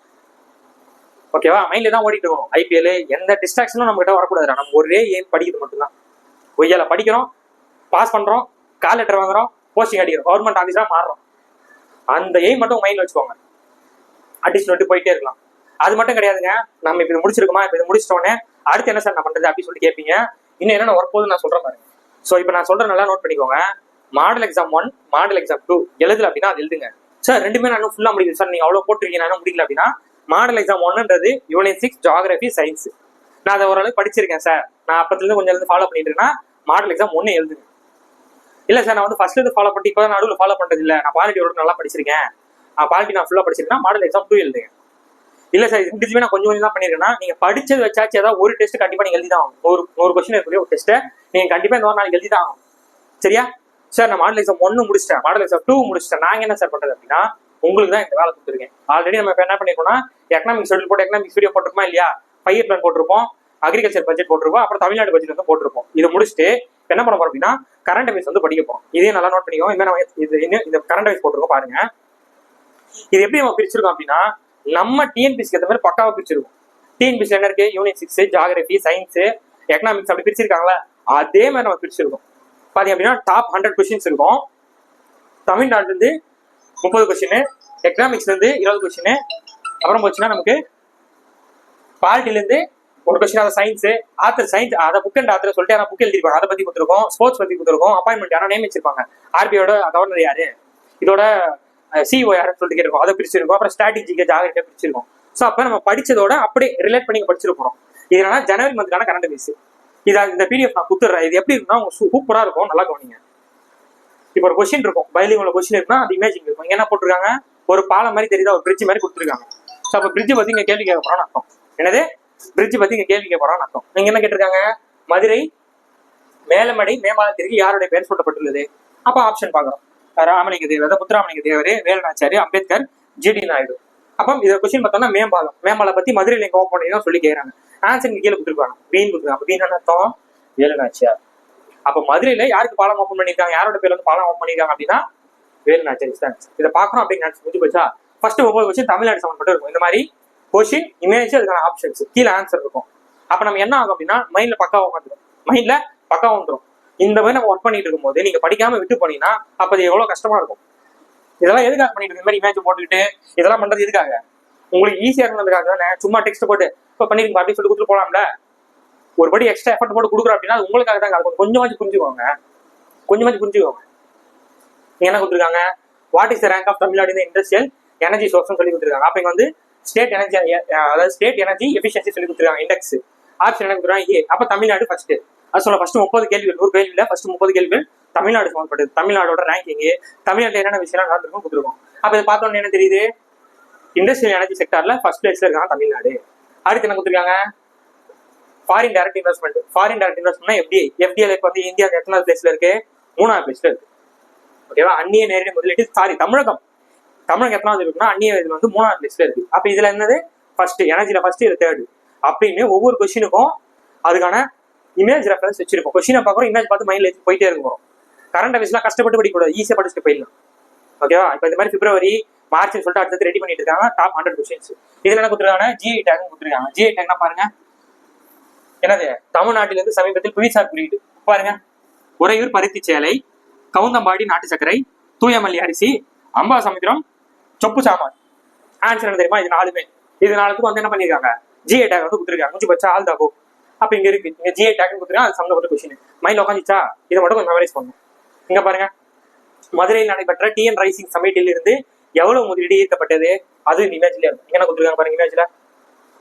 ஓகேவா? மைண்ட்ல தான் ஓடிட்டு இருக்கணும். ஐபிஎல் எந்த டிஸ்ட்ராக்ஷனும் நம்ம கிட்ட வரக்கூடாது. நம்ம ஒரே எய்ம் படிக்கிறது மட்டும்தான். ஒய்யால படிக்கிறோம், பாஸ் பண்றோம், கால் லெட்டர் வாங்குறோம், போஸ்டிங் அடிக்கிறோம், கவர்மெண்ட் ஆஃபீஸரா மாறுறோம். அந்த எய்ம் மட்டும் மைண்ட்ல வச்சுக்கோங்க. அடிச்சு நோட்டு போயிட்டே இருக்கலாம். அது மட்டும் கிடையாதுங்க. நம்ம இப்ப இது முடிச்சிருக்கோமா, இப்ப இது முடிச்சிட்டோன்னே அடுத்து என்ன சார் நான் பண்றது அப்படின்னு சொல்லி கேட்பீங்க. இன்னும் என்னென்ன ஒர்க் போகுது நான் சொல்றேன் பாருங்க. ஸோ இப்போ நான் சொல்றேன், நல்லா நோட் பண்ணிக்கோங்க. மாடல் எக்ஸாம் 1, மாடல் எக்ஸாம் 2 எழுதல அப்படின்னா அது எழுதுங்க. சார் ரெண்டுமே நான் ஃபுல்லா முடியுது சார், நீங்க அவ்வளவு போட்டிருக்கீங்க, நான் முடிக்கல அப்படின்னா மாடல் எக்ஸாம் 1ன்றது யூனிட் 6 ஜியோகிராஃபி சயின்ஸ். நான் அதை ஓரளவுக்கு படிச்சிருக்கேன் சார், நான் அப்பத்துல இருந்து கொஞ்சம் இருந்து ஃபாலோ பண்ணிட்டு இருக்கேன்னா மாடல் எக்ஸாம் 1 எழுதுங்க. இல்ல சார் நான் வந்து ஃபர்ஸ்ட்ல இருந்து ஃபாலோ பண்ணி இப்போ நடுவில் ஃபாலோ பண்றது இல்லை, நான் பாலிட்டியோட நல்லா படிச்சிருக்கேன், பாலிட்டி நான் ஃபுல்லா படிச்சிருக்கேன், மாடல் எக்ஸாம் 2 எழுதுங்க. இல்ல சார் ரெண்டுமே நான் கொஞ்சம் தான் பண்ணிருக்கேன்னா நீங்க படிச்சது வச்சாச்சு ஏதாவது ஒரு டெஸ்ட் கண்டிப்பா நீங்க எழுதி தான் ஆகும். 100 கொஸ்டின் இருக்கக்கூடிய ஒரு டெஸ்ட்டை நீங்க கண்டிப்பா இந்த ஒரு நாளைக்கு எழுதி தான் ஆகும். சரியா? சார் நான் மாடல் எக்ஸாம் 1 முடிச்சிட்டேன், மாடல் எக்ஸாம் 2 முடிச்சிட்டேன், நாங்க என்ன சார் பண்றது அப்படின்னா உங்களுக்கு தான் இந்த வேலை கொடுத்துருக்கேன். ஆல்ரெடி நம்ம என்ன பண்ணிருக்கோம்னா எக்கனாமிக்ஸ் ஷெட்யூல் போட்டு எக்கனாமிக்ஸ் வீடியோ போட்டிருப்போம் இல்லையா, 5 இயர் பிளான் போட்டிருப்போம், அக்ரிகல்ச்சர் பட்ஜெட் போட்டிருப்போம், அப்புறம் தமிழ்நாடு பட்ஜெட் வந்து போட்டிருப்போம். இதை முடிச்சுட்டு என்ன பண்ண போறோம் அப்படின்னா கரண்ட் அஃபேர்ஸ் வந்து படிக்க போறோம். இதே நல்லா நோட் பண்ணிக்கோங்க. இந்த கரண்ட் அஃபேர்ஸ் போட்டிருக்கோம் பாருங்க. இது எப்படி நம்ம பிரிச்சிருக்கோம் அப்படின்னா நம்ம டிஎன்பிசிக்கு ஏற்ற மாதிரி பக்காவா பிரிச்சிருக்கோம். டிஎன்பிசி என்ன இருக்கு, யூனிட் 6 ஜியோகிராஃபி சயின்ஸ் எக்கனாமிக்ஸ் அப்படி பிரிச்சிருக்காங்களா, அதே மாதிரி நம்ம பிரிச்சிருக்கோம். பாத்தீங்க அப்படின்னா டாப் 100 கொஸ்டின்ஸ் இருக்கும். தமிழ்நாட்டுல இருந்து 30 கொஸ்டின், எக்கனாமிக்ஸ்ல இருந்து 20 கொஸ்டின், அப்புறம் போச்சுன்னா நமக்கு பாலிட்டில இருந்து ஒரு கொஸ்டின், அதை சயின்ஸ் ஆத்தர் சயின்ஸ் அதை புக் அண்ட் ஆத்தர் சொல்லிட்டு புக் எழுதிருப்பாங்க, அதை பத்தி கொடுத்துருக்கோம், ஸ்போர்ட்ஸ் பத்தி கொடுத்துருக்கோம், அப்பாயின்மெண்ட் யாரும் நியமிச்சிருப்பாங்க, ஆர்பிஐயோட கவர்னர் யாரு, இதோட சிஓ யாருன்னு சொல்லிட்டு கேட்கும், அதை பிரிச்சிருக்கோம். அப்புறம் ஸ்ட்ராட்டஜிக்கு ஜாகிரபியா பிரிச்சிருக்கோம். ஸோ அப்போ நம்ம படிச்சதோட அப்படியே ரிலேட் பண்ணி படிச்சிருப்போம். இதனால ஜனவரி மந்த்க்கான கரண்ட் அஃபேர்ஸ் இந்த பிடிஎஃப் நான் குத்துறேன். இது எப்படி இருக்குன்னா சூப்பரா இருக்கும், நல்லா கவனிங்க. இப்போ ஒரு கொஸ்டின் இருக்கும், பைலிங்குள்ள கொஸ்டின் இருக்குன்னா அது இமேஜிங் இருக்கும். இங்க என்ன போட்டிருக்காங்க, ஒரு பாலம் மாதிரி தெரியுதா, ஒரு பிரிட்ஜ் மாதிரி கொடுத்துருக்காங்க. ஸோ அப்போ பிரிட்ஜ் பத்தி இங்க கேள்வி கேட்க போறான்னு அர்த்தம். என்னது, பிரிட்ஜ் பத்தி இங்க கேள்வி கேட்க போறான்னு அர்த்தம். நீங்க என்ன கேட்டிருக்காங்க, மதுரை மேலமடை மேம்பாலத்திற்கு யாருடைய பெயர் சூட்டப்பட்டுள்ளது? அப்ப ஆப்ஷன் பாக்குறோம், ராமலிங்க தேவர், முத்துராமலிங்க தேவர், வேலுநாச்சியார், அம்பேத்கர், ஜிடி நாயுடு. அப்ப இந்த கொஸ்டின் பார்த்தோம்னா மேம்பாலம் பத்தி மதுரையில எங்க ஓப்பன் பண்ணி தான் சொல்லி கேட்கறாங்க. ஆன்சர் கீழே கொடுத்துருக்காங்க, பீன் கொடுத்துருக்காங்க. பீன் என்ன அர்த்தம், வேலுநாச்சியார். அப்ப மதுரையில யாருக்கு பாலம் ஓப்பன் பண்ணிருக்காங்க, யாரோட பேர்ல வந்து பாலம் ஓப்பன் பண்ணிருக்காங்க அப்படின்னா வேலுநாச்சியார். இதை பாக்குறோம் அப்படின்னு முடிஞ்சு போச்சா. ஃபர்ஸ்ட் 9 கொஸ்டின் தமிழ்நாடு சம்பந்தப்பட்டு இருக்கும். இந்த மாதிரி கொஸ்டின், இமேஜ், அதுக்கான ஆப்ஷன்ஸ், கீழே ஆன்சர் இருக்கும். அப்ப நம்ம என்ன ஆகும் அப்படின்னா மைண்ட்ல பக்காவா வந்துடும். இந்த மாதிரி நம்ம ஒர்க் பண்ணிட்டு இருக்கும் போது நீங்க படிக்காம விட்டு போனீங்கன்னா அப்ப அது எவ்வளவு கஷ்டமா இருக்கும். இதெல்லாம் எதுக்காக பண்ணிட்டு இந்த மாதிரி இமேஜ் போட்டுக்கிட்டு இதெல்லாம் பண்றது எதுக்காக, உங்களுக்கு ஈஸியா இருக்கிறதுக்காக தானே. சும்மா டெக்ஸ்ட் போட்டு இப்ப பண்ணிருக்கோம் அப்படின்னு சொல்லி கொடுத்துட்டு போலாம்ல. ஒரு படி எக்ஸ்ட்ரா எஃபர்ட் போட்டு கொடுக்குறோம் அப்படின்னா அது உங்களுக்காக தாங்க. அது கொஞ்சமாச்சு புரிஞ்சுக்கோங்க. என்ன கொடுத்துருக்காங்க, what is the rank of Tamil Nadu இந்த இண்டஸ்ட்ரியல் எனர்ஜி சோர்ஸ் சொல்லி கொடுத்துருக்காங்க. அப்ப இங்க வந்து ஸ்டேட் எனர்ஜி எஃபிஷியன்சி சொல்லி கொடுத்துருக்காங்க, இண்டெக்ஸ். ஆப்ஷன் என்ன கொடுத்துருக்காங்க, ஏ. அப்ப தமிழ்நாடு ஃபர்ஸ்ட். அது சொல்ல ஃபர்ஸ்ட் 30 கேள்விகள், 100 கேள்வியில ஃபர்ஸ்ட் 30 கேள்விகள் தமிழ்நாடு சம்பந்தப்பட்டது. தமிழ்நாடோட ரேங்கிங், தமிழ்நாட்டில் என்னென்ன விஷயம் நடந்திருக்கும் கொடுத்துருக்கோம். அப்ப இதை பார்த்தோன்னு என்ன தெரியுது, இண்டஸ்ட்ரியல் எனர்ஜி செக்டர்ல ஃபர்ஸ்ட் பிளேஸ்ல இருக்காங்க தமிழ்நாடு. அடுத்து என்ன கொடுத்துருக்காங்க, ஃபாரின் டைரக்ட் இன்வெஸ்ட்மெண்ட் எஃப்டிஐ இப்ப வந்து இந்தியா எத்தனாவது பிளேஸ்ல இருக்கு, 3வது பிளேஸ்ல இருக்கு. ஓகேவா, அந்நிய நேரடி முதலீட்டு தமிழகம் எத்தனாவது இருக்குன்னா அந்நிய இது வந்து 3வது பிளேஸ்ல இருக்கு. அப்ப இதுல என்னது ஃபர்ஸ்ட், எனர்ஜில ஃபர்ஸ்ட், இது தேர்டு அப்படின்னு ஒவ்வொரு கொஸ்டினுக்கும் அதுக்கான இமேஜ் ரெஃபரன்ஸ் வச்சிருக்கோம். கொஸ்டினை பார்க்குறோம், இமேஜ் பார்த்து மைண்ட்ல போயிட்டே இருக்கும். கரண்ட் அஃபேர்ஸ்லாம் கஷ்டப்பட்டு படிக்கக்கூடாது, ஈஸியா படிச்சுட்டு போயிடலாம். ஓகேவா, இப்போ இந்த மாதிரி பிப்ரவரி மார்ச்னு சொல்லிட்டு அடுத்தது ரெடி பண்ணிட்டு இருக்காங்க டாப் 100 கொஸ்டின்ஸ். இதுல என்ன கொடுத்துருக்காங்க, ஜிஐ டேக் கொடுத்துருக்காங்க. ஜிஐ டேக்னா பாருங்க, என்னது, தமிழ்நாட்டிலிருந்து சமீபத்தில் புவிசார் குறியீடு பாருங்க. உறையூர் பருத்தி சேலை, கவுந்தம்பாடி நாட்டு சர்க்கரை, தூயமல்லி அரிசி, அம்பா சமுத்திரம், சொப்பு சாமான். ஆன்சர் என்ன தெரியுமா, இது 4மே. இது 4த்துக்கும் வந்து என்ன பண்ணிருக்காங்க, ஜிஐ டேக் வந்து கொடுத்துருக்காங்க. முடிச்சு பச்சா ஆல் தாபோ. அப்ப இங்க இருக்கு, இங்க ஜிஐ டேக் கொடுத்துருக்காங்க. அது சம்பந்தப்பட்ட கொஸ்டின் மைண்ட்ல உட்காந்துச்சா, இதை மட்டும் கொஞ்சம் மெமரைஸ் பண்ணணும். இங்க பாருங்க, மதுரையில் நடைபெற்ற டிஎன் ரைசிங் சமிட்டில் இருந்து எவ்வளவு முதலீடு ஈர்க்கப்பட்டது, அது இமேஜ்ல இருக்கும். என்ன கொடுத்துருக்காங்க பாருங்க, இமேஜ்ல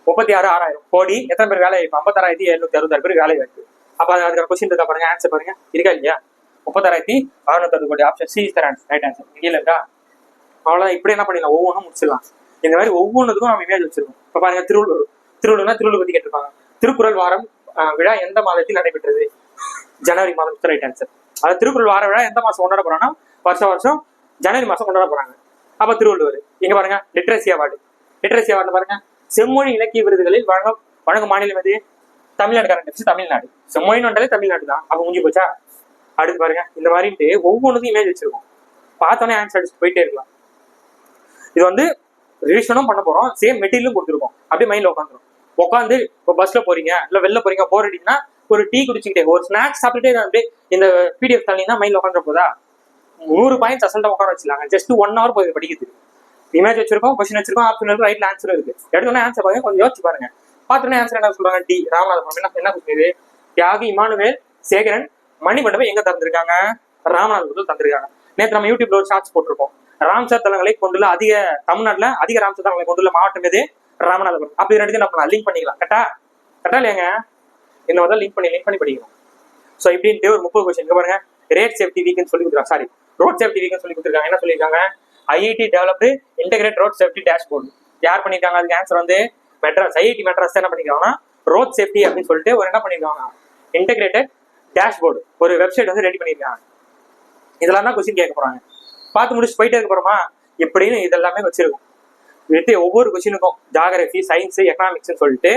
36,600 கோடி. எத்தனை பேர் வேலை வாய்ப்பு, 56,766 பேர் வேலை வாய்ப்பு. அப்ப அதுக்கான கொஸ்டின் இருக்கா பாருங்க, ஆன்சர் பாருங்க, இருக்கா இல்லையா, 36,660 கோடி. Option C is the right answer. கீழே இருக்கா, அவ்வளவுதான். இப்படி என்ன பண்ணிடலாம், ஒவ்வொன்றும் முடிச்சிடலாம். இந்த மாதிரி ஒவ்வொன்றுக்கும் நம்ம இமேஜ் வச்சிருக்கோம். இப்ப பாருங்க, திருவள்ளூர் பத்தி கேட்டிருப்பாங்க. திருக்குறள் வாரம் விழா எந்த மாதத்தில் நடைபெற்றது, ஜனவரி மாதம். Right answer. அது திருக்குறள் வார விழா எந்த மாசம் கொண்டாட போறாங்கன்னா வருஷம் ஜனவரி மாசம் கொண்டாட போறாங்க. அப்ப திருவள்ளுவர். இங்க பாருங்க, லிட்ரஸி அவார்டு பாருங்க, செம்மொழி இலக்கிய விருதுகளில் வழங்கும் மாநிலம் எது, தமிழ்நாடு. கரண்ட் தமிழ்நாடு. செம்மொழின்னு வந்தாலே தமிழ்நாடு தான். அப்ப முடிஞ்சு போச்சா. அடுத்து பாருங்க, இந்த மாதிரிட்டு ஒவ்வொன்றுக்கும் இமேஜ் வச்சிருக்கோம். பார்த்தோன்னே ஆன்சர் அடிச்சுட்டு போயிட்டே இருக்கலாம். இது வந்து ரிவிஷனும் பண்ண போறோம், சேம் மெட்டீரியலும் கொடுத்துருக்கோம். அப்படியே மைண்ட்ல உட்காந்து இப்போ பஸ்ல போறீங்க இல்ல வெளில போறீங்க, போர் அடிக்குன்னா ஒரு டீ குடிச்சுக்கிட்டே ஒரு ஸ்நாக்ஸ் சாப்பிட்டுட்டே அப்படியே இந்த பிடிஎஃப் தள்ளினா மைண்ட்ல உட்காந்துற போதா. 100 பாயிண்ட்ஸ் அசல்ட்டா உட்கார வச்சிடலாங்க. ஜஸ்ட் 1 hour போய் படிக்கிறது. இமேஜ் வச்சிருக்கோம், கொஸ்டின் வச்சிருக்கோம், ஆப்ஷன் இருக்கு, ரைட்ல ஆன்சர் இருக்கு. எடுத்தோன்னே ஆன்சர் பாருங்க, கொஞ்சம் யோசிச்சு பாருங்க. பார்த்தோன்னே ஆன்சர் என்ன சொல்றாங்க, டி. ராமநாதபுரம். என்ன கொஸ்டின் இது, தியாகி இமானுவேல் சேகரன் மணிமண்டபம் எங்க தந்திருக்காங்க, ராமநாதபுரத்தில் தந்திருக்காங்க. நேற்று நம்ம யூடியூப்ல ஒரு ஷார்ட்ஸ் போட்டிருக்கோம். ராம்சர் தலங்களை கொண்டுள்ள தமிழ்நாட்டுல அதிக ராம்சர் தலங்களை கொண்டுள்ள மாவட்டம் எது, ராமநாதபுரம். அப்படி ரெண்டு நம்ம லிங்க் பண்ணிக்கலாம். கரெக்டா இல்லையாங்க, இந்த மாதிரி லிங்க் பண்ணி படிக்கணும். ஸோ இப்படின்ட்டு ஒரு 30 கொஸ்டின் பாருங்க. ரோட் சேஃப்டி வீக்னு சொல்லி கொடுத்துருக்காங்க. என்ன சொல்லியிருக்காங்க, IIT developed integrate road safety dashboard. யார் பண்ணிருக்காங்க, அதுக்கு ஆன்சர் வந்து மெட்ராஸ். ஐஐடி மெட்ராஸ் என்ன பண்ணிருக்காங்கன்னா ரோட் சேஃப்டி அப்படின்னு சொல்லிட்டு ஒரு என்ன பண்ணிருக்காங்க, இன்டெகிரேட்டட் டேஷ்போர்டு ஒரு வெப்சைட் வந்து ரெடி பண்ணிருக்காங்க. இதெல்லாம் தான் கொஸ்டின் கேட்க போறாங்க. பார்த்து முடிச்சு போயிட்டே இருக்க போறோமா, எப்படின்னு இதெல்லாமே வச்சிருக்கும். ஒவ்வொரு கொஸ்டினுக்கும் ஜாகிரபி, சயின்ஸ், எக்கனாமிக்ஸ்னு சொல்லிட்டு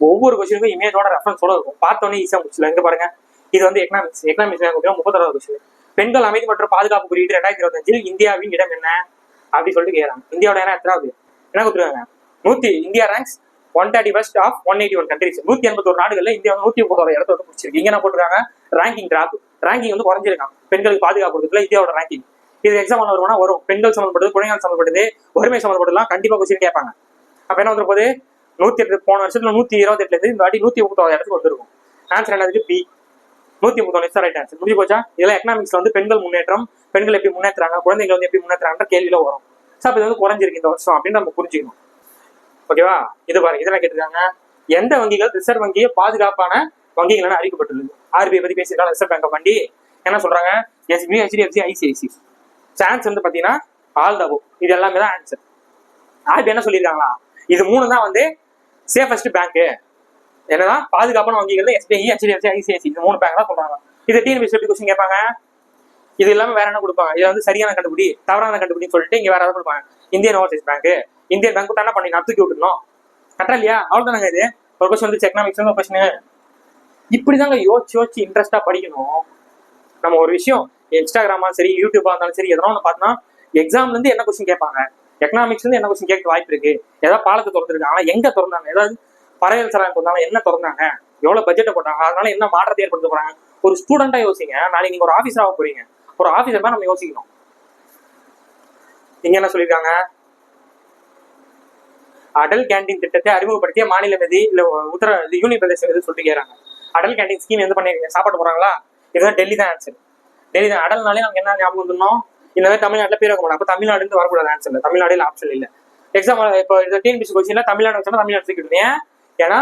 ஒவ்வொரு கொஸ்டினுக்கும் இமேஜோட ரெஃபரன்ஸோட இருக்கும். பார்த்தோன்னே ஈஸியா முடிச்சல. இங்க பாருங்க, இது வந்து எக்கனாமிக்ஸ் 36வது கொஸ்டின். பெண்கள் அமைதி மற்றும் பாதுகாப்பு குறியீடு 2025 இந்தியாவின் இடம் என்ன அப்படின்னு சொல்லிட்டு கேட்கறாங்க. இந்தியாவோட இடம் எத்தனாவது, என்ன கொடுத்துருக்காங்க, India ranks 131st of 181 countries. 181 நாடுகள்ல இந்தியா 130வது இடத்த வந்து பிடிச்சிருக்கு. இங்க என்ன போட்டுருக்காங்க, ரேங்கிங் வந்து குறைஞ்சிருக்காங்க. பெண்களுக்கு பாதுகாப்பு கொடுக்கல இந்தியாவோட ரேங்கிங். இது எக்ஸாம் வரும்னா வரும். பெண்கள் சம்பந்தப்பட்டது, குழந்தைகள் சம்பந்தப்பட்டது, ஒருமை சம்பந்தப்பட்டதுலாம் கண்டிப்பா கொஸ்டின் கேட்பாங்க. அப்ப என்ன வந்துரு போது, 108 போன வருஷத்துல 128 இந்த வாட்டி 130வது இடத்துக்கு வந்துருக்கும். ஆன்சர் என்னதுக்கு, பி. 131 right answer. முடிஞ்சு போச்சா. இதெல்லாம் எக்கனாமிக்ஸ்ல வந்து பெண்கள் முன்னேற்றம், பெண்கள் எப்படி முன்னேற்றாங்க, குழந்தைகள் வந்து எப்படி முன்னேற்றாங்க கேள்வியில வரும். ஸோ அப்ப இது வந்து குறைஞ்சிருக்கு இந்த வருஷம் அப்படின்னு நம்ம புரிஞ்சுக்கணும். ஓகேவா. இது பாருங்க, இதெல்லாம் கேட்டிருக்காங்க, எந்த வங்கிகள் ரிசர்வ் வங்கியை பாதுகாப்பான வங்கிகள் அறிவிக்கப்பட்டுள்ளது. RBI பத்தி பேசியிருக்காங்க, ரிசர்வ் பேங்க் ஆஃப் இந்தியா. என்ன சொல்றாங்க? SBI, HDFC, ICICI. சான்ஸ் வந்து பாத்தீங்கன்னா ஆல் த அபோவ். இது எல்லாமே தான் ஆன்சர். RBI என்ன சொல்லியிருக்காங்களா, இது 3 தான் வந்து சேஃபஸ்ட் பேங்க். என்னதான் பாதுகாப்பான வங்கிகள் SBI, HDFC, ICICI. இந்த 3 பேங்க் தான் சொல்றாங்க. இது TNPSC கொஸ்டின் கேட்பாங்க. இது இல்லாம வேற என்ன கொடுப்பாங்க? இது வந்து சரியான கண்டுபிடி, தவறான கண்டுபிடின்னு சொல்லிட்டு இங்க வேற ஏதாவது கொடுப்பாங்க. Indian Overseas bank, Indian bank என்ன பண்ணி தூக்கி விட்டுருந்தோம். கரெக்டா இல்லையா? அவ்வளவுதானங்க. இது ஒரு கொஸ்டின் வந்து எக்கனாமிக்ஸ் ஒரு கொஸ்டின். இப்படிதாங்க யோசிச்சு இன்ட்ரெஸ்டா படிக்கணும். நம்ம ஒரு விஷயம் இன்ஸ்டாகிராமா சரி, யூடியூபா இருந்தாலும் சரி, எதனா ஒன்று பார்த்தோம்னா எக்ஸாம்ல இருந்து என்ன கொஸ்டின் கேட்பாங்க, எக்கனாமிக்ஸ் இருந்து என்ன கொஸ்டின் கேட்க வாய்ப்பு இருக்கு. ஏதாவது பாலத்தை திறந்துருக்காங்க, ஆனா எங்க திறந்தாங்க, ஏதாவது பறவைகள் சரணம் திறந்தாங்க, என்ன திறந்தாங்க, எவ்வளவு பட்ஜெட்டை போட்டாங்க, அதனால என்ன மாற்றத்தை ஏற்படுத்த போறாங்க. ஒரு ஸ்டூடெண்டா யோசிங்க. நாளைக்கு நீங்க ஒரு ஆபீசர் ஆக போறீங்க. ஒரு ஆபீசர் தான் நம்ம யோசிக்கணும். இங்க என்ன சொல்லியிருக்காங்க? அடல் கேண்டீன் திட்டத்தை அறிமுகப்படுத்திய மாநிலம் எது, இல்ல யூனியன் பிரதேசம் எது சொல்லிட்டு கேட்கறாங்க. அடல் கேண்டீன் ஸ்கீம் எது பண்ணிருக்கீங்க? சாப்பாடு போறாங்களா? இதுதான் டெல்லி தான் ஆன்சர். டெல்லி தான். அடல்னாலே நமக்கு என்ன ஞாபகம் வந்துடணும்? இந்த மாதிரி தமிழ்நாட்டில் பேர் வைக்க மாட்டோம். அப்போ தமிழ்நாடு இருந்து வரக்கூடாது ஆன்சர் இல்லை. தமிழ்நாடு ஆப்ஷன் இல்லை. எக்ஸாம் இப்போ TNPSC கொஸ்டின்ல தமிழ்நாடு வச்சா தமிழ்நாடு தூக்கிடுங்க. ஏன்னா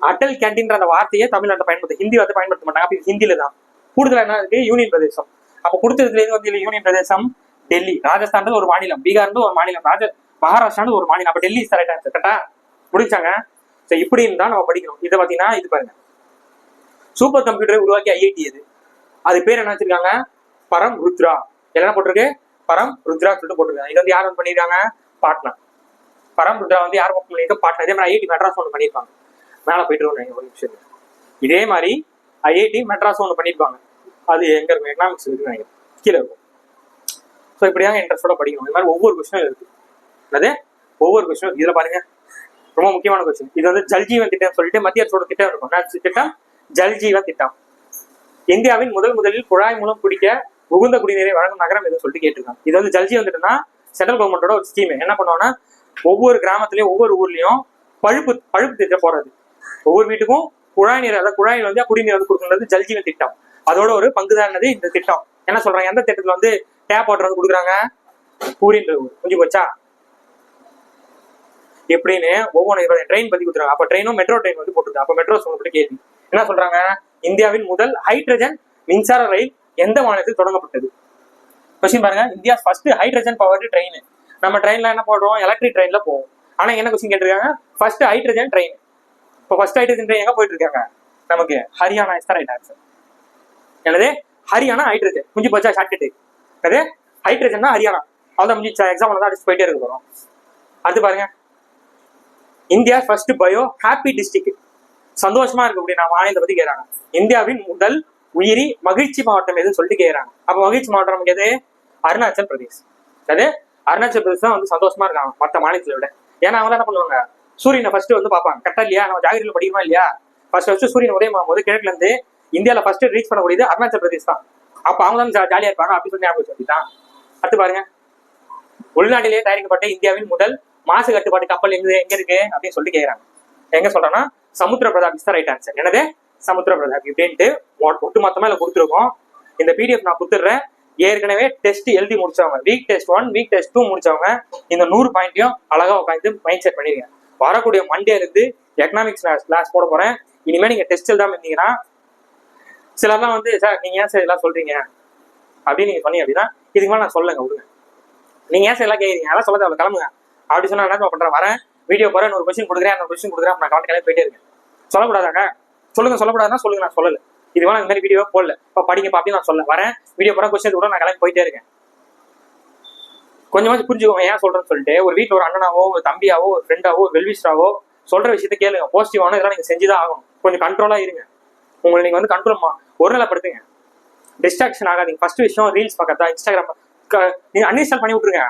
அடல் கேண்டீன்ற அந்த வார்த்தையை தமிழ்நாட்டை பயன்படுத்த, ஹிந்தி வார்த்தை பயன்படுத்த மாட்டாங்க. அப்போ ஹிந்தியில தான். கூடுதலா என்ன இருக்கு? யூனியன் பிரதேசம். அப்போ கொடுத்ததுல இருந்து வந்து யூனியன் பிரதேசம் டெல்லி. ராஜஸ்தான் ஒரு மாநிலம், பீகார் ஒரு மாநிலம், மகாராஷ்டிரா ஒரு மாநிலம். அப்ப டெல்லி கரெக்ட் ஆன்சர். கரெக்டா முடிச்சாங்க. இப்படின்னு தான் நம்ம படிக்கணும். இதை பாத்தீங்கன்னா இது பாருங்க, சூப்பர் கம்ப்யூட்டரை உருவாக்கி IIT எது? அது பேர் என்ன வச்சிருக்காங்க? பரம் ருத்ரா. என்ன போட்டிருக்கு? பரம் ருத்ரா சொல்லிட்டு போட்டிருக்காங்க. இது வந்து யார் வந்து பண்ணிருக்காங்க? பாட்னா. பரம் ருத்ரா வந்து யார் ஒர்க் பண்ணிருக்க? பாட்னா. இதே மாதிரி IIT மெட்ராஸ் ஒன்று பண்ணிருப்பாங்க. மேல போயிட்டு ஒரு நிமிஷம். இதே மாதிரி IIT மெட்ராஸ் ஒன்று பண்ணிருப்பாங்க. அது எங்க இருக்கும்? எக்கனாமிக்ஸ் இருக்கு நினைக்கிறேன், கீழே இருக்கும். ஸோ இப்படிதாங்க இன்ட்ரெஸ்டோட படிக்கணும். இது மாதிரி ஒவ்வொரு கொஸ்டினும் இருக்கு. அது ஒவ்வொரு கொஸ்டினும் இதுல பாருங்க, ரொம்ப முக்கியமான கொஸ்டின். இது வந்து ஜல்ஜீவன் திட்டம் சொல்லிட்டு மத்திய அரசோட திட்டம் இருக்கும். திட்டம் ஜல்ஜீவன் திட்டம். இந்தியாவின் முதலில் குழாய் மூலம் குடிக்க உகுந்த குடிநீரை வழங்கும் நகரம் எதுன்னு சொல்லிட்டு கேட்டிருக்காங்க. இது வந்து ஜல்ஜீவன் திட்டம்னா சென்ட்ரல் கவர்மெண்டோட ஒரு ஸ்கீம். என்ன பண்ணுவாங்கன்னா ஒவ்வொரு கிராமத்திலயும் ஒவ்வொரு ஊர்லயும் பழுப்பு திட்டம் போடுறது. ஒவ்வொரு வீட்டுக்கும் குழாய் நீர், அதாவது குழாயில் வந்து குடிநீர் வந்து கொடுக்குறது ஜல்ஜீவன் திட்டம். அதோட ஒரு பங்குதானது இந்த திட்டம். என்ன சொல்றாங்க? எந்த திட்டத்துல வந்து டேப் வாட்டர் வந்து கொடுக்குறாங்க? பூரின்ற ஊர். கொஞ்சம் போச்சா எப்படின்னு ஒவ்வொரு ட்ரெயின் பத்தி கொடுத்துறாங்க. அப்ப ட்ரெயினும் மெட்ரோ ட்ரெயின் வந்து போட்டுருக்காங்க. அப்ப மெட்ரோ சொல்லப்பட்ட கேள்வி என்ன சொல்றாங்க? இந்தியாவின் முதல் ஹைட்ரஜன் மின்சார ரயில் எந்த மாநிலத்தில் தொடங்கப்பட்டது? கொஸ்டின் பாருங்க. India first hydrogen powered train. நம்ம ட்ரெயின்ல என்ன போடுறோம்? எலக்ட்ரிக் ட்ரெயின்ல போவோம். ஆனா என்ன கொஸ்டின் கேட்டிருக்காங்க? First hydrogen train. இப்போ ஃபர்ஸ்ட் ஹைட்ரஜன் ட்ரெயின் எங்க போயிட்டு இருக்காங்க? நமக்கு Haryana is the right answer. என்னது? ஹரியானா ஹைட்ரஜன். முடிஞ்சு போச்சா? ஷார்ட்கட். அது ஹைட்ரஜன் ஹரியானா. அவ்வளவு முடிஞ்சு. எக்ஸாம் தான் அடிச்சு போயிட்டே இருக்க போறோம். அது பாருங்க, India first bio happy district, சந்தோஷமா இருக்கக்கூடிய மாநிலத்தை பத்தி கேட்கறாங்க. இந்தியாவின் முதல் உயிரி மகிழ்ச்சி மாவட்டம் எதுன்னு சொல்லிட்டு கேட்கறாங்க. அப்ப மகிழ்ச்சி மாவட்டம் நமக்கு எது? அருணாச்சல் பிரதேஷ். அது அருணாச்சல் பிரதேஷ் தான் வந்து சந்தோஷமா இருக்காங்க மற்ற மாநிலத்தை விட. ஏன்னா அவங்க என்ன பண்ணுவாங்க? சூரியனை ஃபர்ஸ்ட் வந்து பார்ப்பாங்க. கரெக்டா இல்லையா? நம்ம ஜாகிரபியில படிக்கணுமா இல்லையா? ஃபர்ஸ்ட் சூரியன் உதயம் போது கிழக்குல இருந்து இந்தியாவில ஃபர்ஸ்ட் ரீச் பண்ணக்கூடியது அருணாச்சல் பிரதேஷ் தான். அப்ப அவங்க தான் ஜாலியா இருப்பாங்க அப்படி சொல்லி ஞாபகம் சொல்லிட்டான். அடுத்து பாருங்க, உள்நாட்டிலேயே தயாரிக்கப்பட்ட இந்தியாவின் முதல் மாசு கட்டுப்பாட்டு கப்பல் எங்க இருக்கு அப்படின்னு சொல்லிட்டு கேட்கறாங்க. எங்க சொல்றேன்னா Samudra Pratap is the right answer. என்னது? சமுத்திர பிரதாப். இப்படின்ட்டு ஒட்டு மொத்தமா இல்ல கொடுத்துருக்கோம். இந்த PDF நான் கொடுத்துடுறேன். ஏற்கனவே டெஸ்ட் எழுதி முடிச்சவங்க, வீக் டெஸ்ட் 1 வீக் டெஸ்ட் 2 முடிச்சவங்க இந்த 100 பாயிண்ட்டையும் அழகா உட்காந்து மைண்ட் செட் பண்ணிருக்கேன். வரக்கூடிய மண்டே இருந்து எக்கனாமிக்ஸ் கிளாஸ் போட போறேன். இனிமே நீங்க டெஸ்ட் எழுதாம இருந்தீங்கன்னா சிலர்லாம் வந்து சார் நீங்க ஏன் சார் இதெல்லாம் சொல்றீங்க அப்படின்னு நீங்க சொன்னீங்க அப்படின்னா இதுக்கு மேலே நான் சொல்லுங்க விடுங்க. நீங்க ஏன் சார் எல்லாம் கேட்குறீங்க? அதெல்லாம் சொல்ல தேவை, கிளம்புங்க அப்படி சொன்னா என்ன பண்றேன்? வரேன், வீடியோ போறேன், ஒரு கொஸ்டின் கொடுக்குறேன், ஒரு கொஸ்டின் கொடுக்குறேன், நான் கவனம் கிளம்பி போயிட்டே இருக்கேன். சொல்லக்கூடாதாங்க? சொல்லுங்க. சொல்லக்கூடாதுன்னா சொல்லுங்க, நான் சொல்லல. இது வேணா இந்த மாதிரி வீடியோ போடல, இப்போ படிக்க அப்படின்னு நான் சொல்ல வரேன். வீடியோ போறேன், கொஸ்டின் கூட நான் கிளம்பி போயிட்டே இருக்கேன். கொஞ்சமாச்சு புரிஞ்சுக்கோங்க ஏன் சொல்றேன்னு சொல்லிட்டு. ஒரு வீட்டில் ஒரு அண்ணனாவோ, ஒரு தம்பியாவோ, ஒரு ஃப்ரெண்டாவோ, ஒரு வெல்விஸ்டாவோ சொல்ற விஷயத்த கேளுங்க. பாசிட்டிவான இதெல்லாம் நீங்க செஞ்சுதான் ஆகணும். கொஞ்சம் கண்ட்ரோலா இருங்க. உங்களை நீங்க வந்து கண்ட்ரோல் ஒரு நிலைப்படுத்துங்க. டிஸ்ட்ராக்ஷன் ஆகாதீங்க. ஃபர்ஸ்ட் விஷயம் ரீல்ஸ் பார்க்கறதா, இன்ஸ்டாகிராம் நீங்க அன்இன்ஸ்டால் பண்ணி விட்டுருங்க.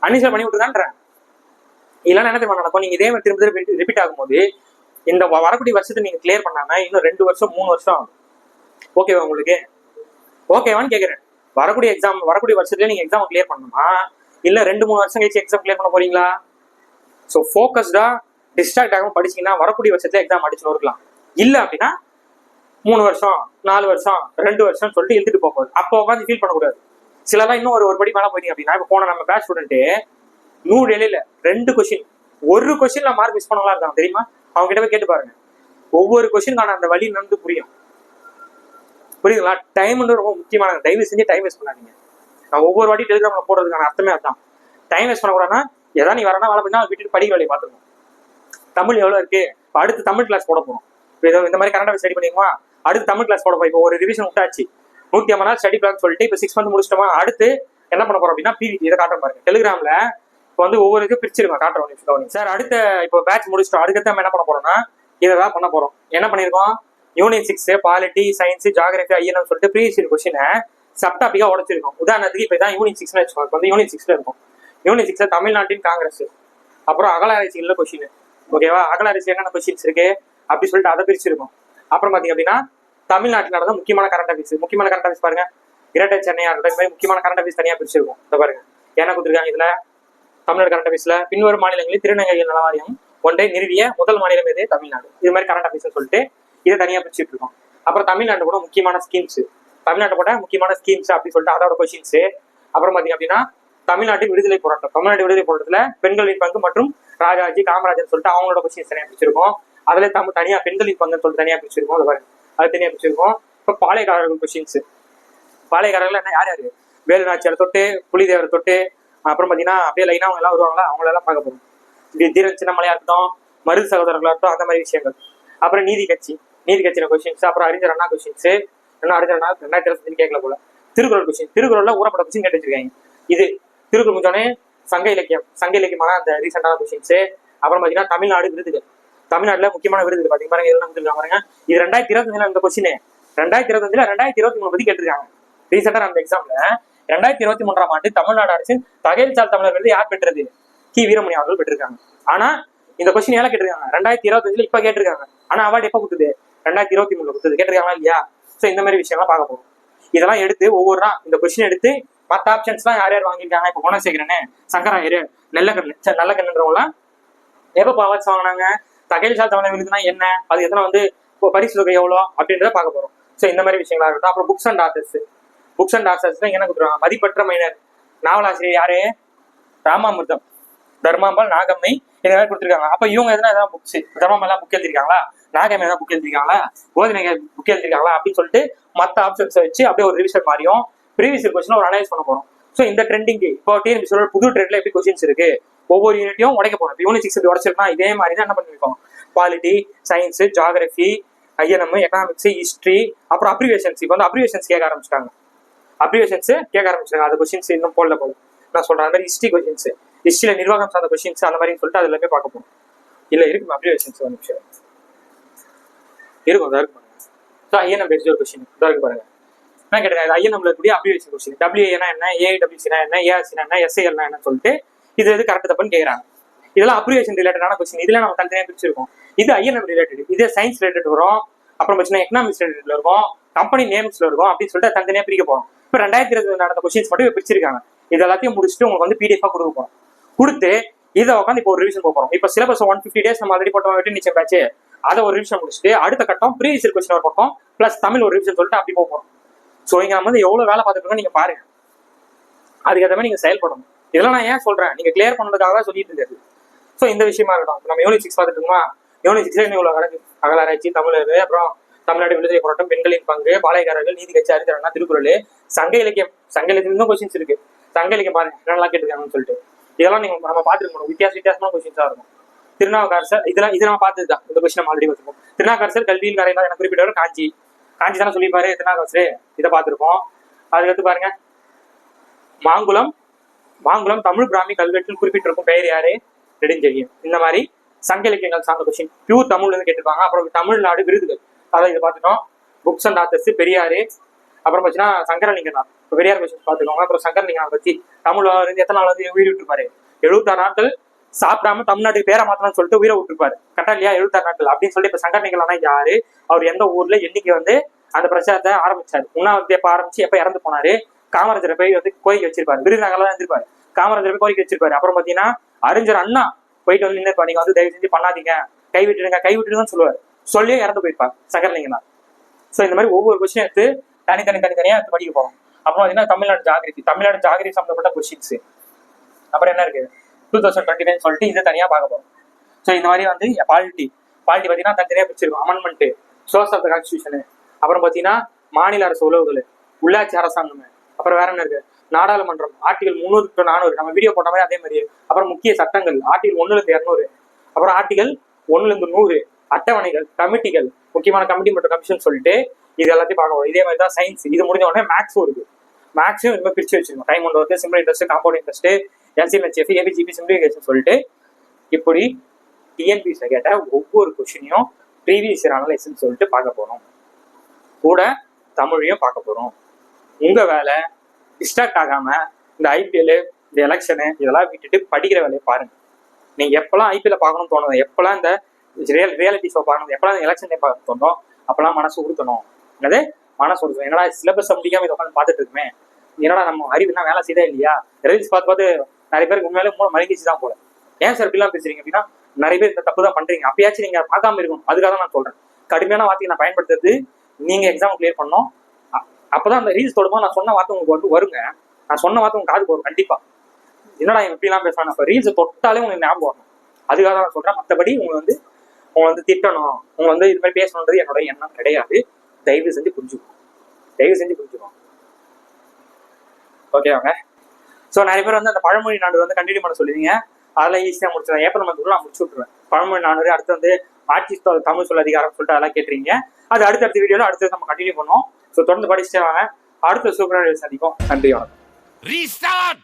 அன்இன்ஸ்டால் பண்ணி விட்டுருக்கான்றேன். இல்லைன்னா என்ன தெரியுமா நடக்கும்? நீங்க இதே மாதிரி திரும்ப ரிப்பீட் ஆகும்போது இந்த வரக்கூடிய வருஷத்தை நீங்க கிளியர் பண்ணாங்க இன்னும் 2 வருஷம் 3 வருஷம் ஆகும். ஓகேவா உங்களுக்கு? ஓகேவான்னு கேட்குறேன். வரக்கூடிய வருஷத்துல நீங்க எக்ஸாம் கிளியர் பண்ணணுமா இல்ல 2-3 வருஷம் கழிச்சு எக்ஸாம் கிளியர் பண்ண போறீங்களா? ஸோ ஃபோக்கஸ்டா டிஸ்ட்ராக்ட் ஆகாம படிச்சீங்கன்னா வரக்கூடிய வருஷத்துல எக்ஸாம் அடிச்சுன்னு இருக்கலாம். இல்ல அப்படின்னா 3 வருஷம் 4 வருஷம் 2 வருஷம் சொல்லிட்டு இழுத்துட்டு போகுது. அப்போ உட்காந்து ஃபீல் பண்ணக்கூடாது. சிலலாம் இன்னும் ஒரு படி மேலே போயிட்டீங்க அப்படின்னா, இப்போ போன நம்ம பேட்ச் ஸ்டூடெண்ட் 100 இடையில 2 கொஸ்டின், ஒரு கொஸ்டின்ல மார்க் மிஸ் பண்ணவங்களா இருக்காங்க தெரியுமா? அவங்க கிட்ட போய் கேட்டு பாருங்க. ஒவ்வொரு கொஸ்டினுக்கான அந்த வழி வந்து புரியுதுங்களா? டைம் வந்து ரொம்ப முக்கியமானது. தயவு செஞ்சு டைம் வேஸ்ட் பண்ணாதீங்க. நான் ஒவ்வொரு வாட்டி டெலிகிராம்ல போடுறதுக்கான அர்த்தமே அதுதான். டைம் வேஸ்ட் பண்ணக்கூடாதுன்னா ஏதாவது நீ வரனா வேலை பண்ணா விட்டுட்டு படிக்கிற வேலையை பார்த்துக்கணும். தமிழ் எவ்வளோ இருக்கு, இப்போ அடுத்து தமிழ் கிளாஸ் போட போறோம். இந்த மாதிரி கரண்ட் அஃபேர்ஸ் ஸ்டடி பண்ணிக்குமா, அடுத்து தமிழ் கிளாஸ் போட போய் இப்போ ஒரு ரிவிஷன் விட்டாச்சு 150 நாள் ஸ்டடி பிளான் சொல்லிட்டு இப்போ 6 மந்த் முடிச்சிட்டோமா, அடுத்து என்ன பண்ண போறோம் அப்படின்னா பிவிடி. இதை காட்டுற பாருங்க டெலிகிராம்ல. இப்போ வந்து ஒவ்வொரு இது பிரிச்சிருக்கோம், காட்டுறோம் சார். அடுத்த இப்போ பேட்ச் முடிச்சிட்டோம், அடுத்து நம்ம என்ன பண்ண போறோம்னா இதை தான் பண்ண போறோம். என்ன பண்ணிருக்கோம், unit 6 polity, science, geography, INM சொல்லிட்டு ப்ரீவியஸ் கொஸ்டினை சப் டாபிக்கா உடச்சிருக்கோம். உதாரணத்துக்கு இப்போ தான் யூனிட் 6 வச்சுக்கோங்க. இப்போ வந்து யூனிட் 6 இருக்கும். யூனிட் 6 தமிழ்நாட்டின் காங்கிரஸ், அப்புறம் அகலாராய்ச்சியில் கொஸ்டின். ஓகேவா, அகலாராய்ச்சி என்னென்ன கொஸ்டின்ஸ் இருக்கு அப்படி சொல்லிட்டு அதை பிரிச்சிருக்கும். அப்புறம் பாத்தீங்க அப்படின்னா தமிழ்நாட்டில் நடந்த முக்கியமான கரண்ட் அஃபேர்ஸ் பாருங்க. கிரேட்டர் சென்னையா இருக்கட்டும், இந்த மாதிரி முக்கியமான கரண்ட் அஃபேர்ஸ் தனியா பிரிச்சிருக்கும். இதை பாருங்க என்ன கொடுத்துருக்காங்க இதுல. தமிழ்நாடு கரண்ட் அஃபேர்ஸ்ல பின்வரும் மாநிலங்களில் திருநங்கைகள் நல வாரியம் ஒன்றை நிறுவிய முதல் மாநிலம் எது, தமிழ்நாடு. இது மாதிரி கரண்ட் அஃபேர்ஸ் சொல்லிட்டு இதை தனியா பிரிச்சுட்டு இருக்கோம். அப்புறம் தமிழ்நாட்டு கூட முக்கியமான ஸ்கீம்ஸ், தமிழ்நாட்டு கூட முக்கியமான ஸ்கீம்ஸ் அப்படி சொல்லிட்டு அதோட கொஸ்டின்ஸ். அப்புறம் பாத்தீங்க அப்படின்னா தமிழ்நாட்டின் விடுதலை போராட்டம், தமிழ்நாடு விடுதலை போராட்டத்துல பெண்களின் பங்கு மற்றும் ராஜாஜி, காமராஜர் சொல்லிட்டு அவங்களோட கொஸ்டின்ஸ் தனியா பிரிச்சிருக்கோம். அதுல தனியா பெண்களின் பங்குன்னு சொல்லிட்டு தனியா பிரிச்சிருக்கோம். அது பாருங்க அது தனியா பிரிச்சிருக்கோம். இப்போ பாளையக்காரர்கள் கொஸ்டின்ஸ். பாளையக்காரர்கள் என்ன யார் யாரு, வேலு நாச்சியார் தொட்டு புலிதேவர் தொட்டு அப்புறம் பாத்தீங்கன்னா அப்படியே லைனா அவங்க எல்லாம் வருவாங்களா, அவங்களெல்லாம் பார்க்க போறோம். தீரன் சின்னமலையா இருக்கட்டும், மருது சகோதரர்களா இருக்கட்டும், அந்த மாதிரி விஷயங்கள். அப்புறம் நீதி கட்சியில கொஸ்டின்ஸ். அப்புறம் அறிஞர் அண்ணா கொஸ்டின்ஸ். இன்னும் அறிஞர் அண்ணா 2025 கேட்கல போல. திருக்குறள் கொஸ்டின், திருக்குறள்ல ஊறப்பட்ட கொஸ்டின் கேட்டு வச்சிருக்காங்க. இது திருக்குறள் முடிஞ்சோடனே சங்க இலக்கியமான அந்த ரீசெண்டான கொஸ்டின்ஸ். அப்புறம் பாத்தீங்கன்னா தமிழ்நாடு விருதுகள், தமிழ்நாட்டுல முக்கியமான விருதுகள் பாத்தீங்க பாருங்க, இதெல்லாம் வந்துருக்காங்க பாருங்க. இது 2025 இந்த கொஸ்டின் 2025 2023 பத்தி கேட்டிருக்காங்க. ரீசெண்டா அந்த எக்ஸாம்ல 2023ஆம் ஆண்டு தமிழ்நாடு அரசின் தகைசால் தமிழர் விருது யார் பெற்றது, கி வீரமணி அவர்கள் பெற்றிருக்காங்க. ஆனா இந்த கொஸ்டின் ஏன் கேட்டிருக்காங்க 2025 இப்ப கேட்டிருக்காங்க. ஆனா அவார்டு எப்ப கொடுத்தது, 2023 கொடுத்தது. கேட்டிருக்காங்களா இல்லையா? சோ இந்த மாதிரி விஷயம்லாம் பார்க்க போறோம். இதெல்லாம் எடுத்து ஒவ்வொரு இந்த கொஸ்டின் எடுத்து மற்ற ஆப்ஷன்ஸ் எல்லாம் யார் யார் வாங்கியிருக்காங்க, இப்போ குணசேகரனு, சங்கராயரு, நல்லக்கண்ணுன்றவங்களாம் எப்ப அவார்ட்ஸ் வாங்கினாங்க, தகைசால் தமிழர் விருதுனா என்ன, அது எத்தனை வந்து பரிசு தொகை எவ்வளோ அப்படின்றத பார்க்க போறோம். ஸோ இந்த மாதிரி விஷயங்களா இருக்கட்டும். அப்புறம் புக்ஸ் அண்ட் ஆத்தர்ஸ் தான் என்ன கொடுத்துருவாங்க, மதிப்பற்ற மைனர் நாவலாசிரியர் யாரு, ராமாமிர்தம், தர்மாம்பாள், நாகம்மை, இந்த மாதிரி கொடுத்துருக்காங்க. அப்ப இவங்க எதனா புக்ஸ், தர்மாம்பாள் புக் எழுதிருக்காங்களா, நாகம்மை எதாவது புக் எழுதிருக்காங்களா, கோதினை புக் எழுதிருக்காங்களா அப்படின்னு சொல்லிட்டு மற்ற ஆப்ஷன்ஸை வச்சு அப்படியே ஒரு ரிவிஷன் மாதிரியும் ப்ரீவியஸ் கொஸ்டின் ஒரு அனலைஸ் பண்ண போறோம். ஸோ இந்த ட்ரெண்டிங் இப்போ டிஎன்பிசியோட புது ட்ரெண்ட்ல எப்படி கொஸ்டின்ஸ் இருக்கு, ஒவ்வொரு யூனிட்டையும் உடைக்க போறோம். இப்போ யூனிட் 6 இப்படி உடச்சிருக்கா, இதே மாதிரி தான் என்ன பண்ணிருக்கோம், polity, science, geography, INM, economics, history, அப்புறம் அப்ரிவேஷன்ஸ். இப்போ வந்து அப்ரிவேஷன்ஸ் கேட்க ஆரம்பிச்சிட்டாங்க. அந்த கொஸ்டின்ஸ் இன்னும் போல நான் சொல்றேன். அந்த மாதிரி ஹிஸ்ட்ரியில நிர்வாகம் சார்ந்த கொஸ்டின்ஸ் அந்த மாதிரி சொல்லிட்டு அதுல போய் பார்க்க போறோம். இல்ல இருக்கும் அப்ரிவேஷன்ஸ் ஒரு நிமிஷம் இருக்கும். ஸோ ஐஎன்எம் பேஸ்ட் ஒரு கொஸ்டின் இருக்கு பாருங்க. என்ன கேட்டிருக்காங்க, ஐஎன்எம்ல இருக்கக்கூடிய அப்ரிவேஷன் கொஸ்டின். டபிள்யூஏனா என்ன, ஏஐடபிள்யூசினா என்ன, ஏஆர்சினா என்ன, எஸ்ஐஎல்னா என்ன சொல்லிட்டு இது கரெக்ட் தப்புன்னு கேட்கறாங்க. இதெல்லாம் அப்ரிவேஷன் ரிலேட்டடான கொஸ்டின். இதுல நம்ம தனித்தனியாக பிரிச்சிருக்கோம். இது ஐஎன்எம் ரிலேட்டட், இது சயின்ஸ் ரிலேட்டட் வரும். அப்புறம் பார்த்தீங்கன்னா எக்கனாமிக்ஸ் ரிலேட்டட்ல இருக்கும், கம்பெனி நேம்ஸ்ல இருக்கும் அப்படின்னு சொல்லிட்டு தனித்தனியாக பிரிக்க போறோம். இப்போ 2020 நடந்த கொஸ்டின்ஸ் மட்டும் பிரிச்சிருக்காங்க. இது எல்லாத்தையும் முடிச்சுட்டு உங்களுக்கு வந்து பிடிஎஃபா கொடுக்க போறோம். கொடுத்து இதை உட்காந்து இப்போ ஒரு ரிவிஷன் போறோம். இப்போ சிலபஸ் 150 days நம்ம ஆல்ரெடி போட்டோம், வெட்டி நிச்சயம் பேச்சு. அதை ஒரு ரிவிஷன் முடிச்சுட்டு அடுத்த கட்டம் ப்ரீவியஸ் கொஸ்டின் ஒரு பக்கம் பிளஸ் தமிழ் ஒரு ரிவிஷன் சொல்லிட்டு அப்படி போறோம். ஸோ இங்க நம்ம வந்து எவ்வளவு வேலை பார்த்துட்டு நீங்க பாருங்க, அதுக்கேற்ற மாதிரி நீங்க செயல்படணும். இதெல்லாம் நான் ஏன் சொல்றேன், நீங்க கிளியர் பண்ணதுக்காக தான் சொல்லிட்டு இருக்காரு. ஸோ இந்த விஷயமா இருக்கட்டும். நம்ம யூனிட் 6 பார்த்துட்டு இருக்கோமா, யூனிட் 6 இவ்வளவு கிடக்கு. அகலாராய்ச்சி, தமிழர், அப்புறம் தமிழ்நாடு விடுதலை போராட்டம், பெண்களின் பங்கு, பாளையக்காரர்கள், நீதி கட்சி, அறிஞர், திருக்குறள், சங்க இலக்கியம் கொஸ்டின்ஸ் இருக்கு. சங்க இலக்கியம் பாருங்க என்னெல்லாம் கேட்டிருக்காங்கன்னு சொல்லிட்டு இதெல்லாம் நீங்க நம்ம பார்த்துருக்கணும். வித்தியாசமான கொஸ்டின்ஸா இருக்கும். திருநாவுக்கரசர் இது நம்ம பார்த்துதான். இந்த கொஸ்டின் நம்ம ஆல்ரெடி பார்த்துருக்கோம். திருநாவுக்கரசர் கல்வியில் நிறைய எனக்கு குறிப்பிட்டவர் காஞ்சி தானே சொல்லிப்பாரு திருநாவுக்கரசர். இதை பார்த்துருக்கோம். அதுக்கடுத்து பாருங்க மாங்குளம் தமிழ் பிராமி கல்வெட்டில் குறிப்பிட்டிருக்கும் பெயர் யாரு, நெடுஞ்செழியன். இந்த மாதிரி சங்க இலக்கியங்கள் சார்ந்த கொஸ்டின் பியூர் தமிழ்ல இருந்து கேட்டிருப்பாங்க. அப்புறம் தமிழ்நாடு விருதுகள் அதான் இதை பார்த்துட்டோம். புக்ஸ் அண்ட் ஆத்தர்ஸ் பெரியாரு, அப்புறம் பார்த்தீங்கன்னா சங்கரலிங்கனார், பெரியார் கொஸ்டின் பார்த்துக்கோங்க. அப்புறம் சங்கரலிங்கனார் பத்தி தமிழ்ல இருந்து எத்தனை நாள் வந்து உயிர் விட்டுருப்பாரு, 76 நாட்கள் சாப்பிடாம தமிழ்நாட்டுக்கு பேரை மாத்தணும்னு சொல்லிட்டு உயிரை விட்டுருப்பாரு. கரெக்டா இல்லையா, 76 நாட்கள் அப்படின்னு சொல்லிட்டு. இப்ப சங்கரலிங்கனார்னா யாரு, அவர் எந்த ஊர்ல என்னைக்கு வந்து அந்த பிரச்சாரத்தை ஆரம்பிச்சாரு, உண்ணாவிரதத்தை எப்ப ஆரம்பிச்சு எப்ப இறந்து போனாரு, காமராஜரை போய் வந்து கோரிக்கை வச்சிருப்பாரு, விருதுநகர்ல தான் இருந்திருப்பாரு, காமராஜர் போய் கோரிக்கை வச்சிருப்பாரு. அப்புறம் பாத்தீங்கன்னா அறிஞர் அண்ணா போயிட்டு வந்து நின்று நீங்க வந்து தயவு செஞ்சு பண்ணாதீங்க, கைவிட்டுடுங்கன்னு சொல்லுவாரு. சொல்லியே இறந்து போயிருப்பாங்க சங்கரலிங்கனார். ஸோ இந்த மாதிரி ஒவ்வொரு கொஸ்டின் எடுத்து தனித்தனியா எடுத்து படிக்க போறோம். அப்புறம் பார்த்தீங்கன்னா தமிழ்நாடு ஜாகிரபி சம்பந்தப்பட்ட கொஸ்டின்ஸ். அப்புறம் என்ன இருக்கு 2029 சொல்லிட்டு இதை தனியா பார்க்க போறோம். ஸோ இந்த மாதிரி வந்து பாலிட்டி பாலிட்டி பார்த்தீங்கன்னா தனித்தனியாக பிரிச்சிருக்கும். Amendment, source of the constitution, அப்புறம் பார்த்தீங்கன்னா மாநில அரசு உறவுகள், உள்ளாட்சி அரசாங்கம், அப்புறம் வேற என்ன இருக்கு, நாடாளுமன்றம், ஆர்டிகல் 300 to 400 நம்ம வீடியோ போட்ட மாதிரி அதே மாதிரி. அப்புறம் முக்கிய சட்டங்கள் ஆர்டிகல் 1 to 200, அப்புறம் ஆர்டிகல் 1 to 100, அட்டவணைகள், கமிட்டிகள், முக்கியமான கமிட்டி மற்றும் கமிஷன் சொல்லிட்டு இது எல்லாத்தையும் பார்க்க. இதே மாதிரி தான் சயின்ஸ். இது முடிஞ்ச உடனே மேக்ஸும் இருக்கு. மேக்ஸும் இந்த மாதிரி பிரிச்சு வச்சிருக்கோம். Time one work, simple interest, compound interest, LCM, ABGP, simplification சொல்லிட்டு இப்படி டிஎன்பிஎஸ்ல கேட்ட ஒவ்வொரு கொஸ்டினையும் ப்ரீவியஸ் இயர் அனலைஸ்ன்னு சொல்லிட்டு பார்க்க போறோம். கூட தமிழையும் பார்க்க போறோம். உங்க வேலை டிஸ்ட்ராக்ட் ஆகாம இந்த ஐபிஎல், இந்த எலெக்ஷனு இதெல்லாம் விட்டுட்டு படிக்கிற வேலையை பாருங்க. நீங்க எப்பெல்லாம் ஐபிஎல் பார்க்கணும்னு தோணும், எப்பெல்லாம் இந்த ரியாலிட்டி ஷோ பார்க்கணும், எப்பெல்லாம் எலெக்ஷன் பார்க்க தோணும், அப்பெல்லாம் மனசு உறுத்தணும். என்னது மனசு உறுத்தணும். என்னடா சிலபஸை முடிக்காம இதை உட்காந்து பார்த்துட்டு இருக்குமே, என்னடா நம்ம அறிவுனா வேலை செய்தா இல்லையா? ரீல்ஸ் பார்த்து நிறைய பேருக்கு உண்மையிலே மூணு மணிக்கிச்சு தான் போல. ஏன் சார் இப்படிலாம் பேசுறீங்க அப்படின்னா, நிறைய பேர் இந்த தப்பு தான் பண்றீங்க. அப்பயாச்சும் நீங்க பார்க்காம இருக்கணும். அதுக்காக தான் நான் சொல்றேன். கடுமையான வார்த்தையை நான் பயன்படுத்துறது நீங்க எக்ஸாம் கிளியர் பண்ணணும். அப்பதான் அந்த ரீல்ஸ் தொடும்போது நான் சொன்ன வார்த்தை உங்களுக்கு வருங்க. நான் சொன்ன வார்த்தை உங்க காது போகும் கண்டிப்பா. என்னடா இப்படிலாம் பேசுறாங்க, அப்ப ரீல்ஸ் தொட்டாலே உங்களுக்கு ஞாபகம் வரணும். அதுக்காக தான் நான் சொல்றேன். மற்றபடி உங்களை திட்டணும், உங்களை இது மாதிரி பேசணுன்றது என்னோட எண்ணம் கிடையாது. தயவு செஞ்சு புரிஞ்சுக்கோங்க. ஓகேவாங்க. ஸோ நிறைய பேர் அந்த பழமொழி நாடு கண்டினியூ பண்ண சொல்லுவீங்க. அதெல்லாம் ஈஸியாக முடிச்சிடலாம். ஏப்ரல் மந்த்துக்குள்ள நான் முடிச்சு விட்டுருவேன். பழமொழி நானூறு, அடுத்து ஆட்சி தமிழ் சொல்ல அதிகாரம் சொல்லிட்டு அதெல்லாம் கேட்டுறீங்க. அது அடுத்த வீடியோல அடுத்தது நம்ம கண்டினியூ பண்ணுவோம். ஸோ தொடர்ந்து படிச்சுட்டே வாங்க. அடுத்த சூப்பரான வீடியோ சந்திப்போம். நன்றி, வணக்கம். ரீஸ்டார்ட்.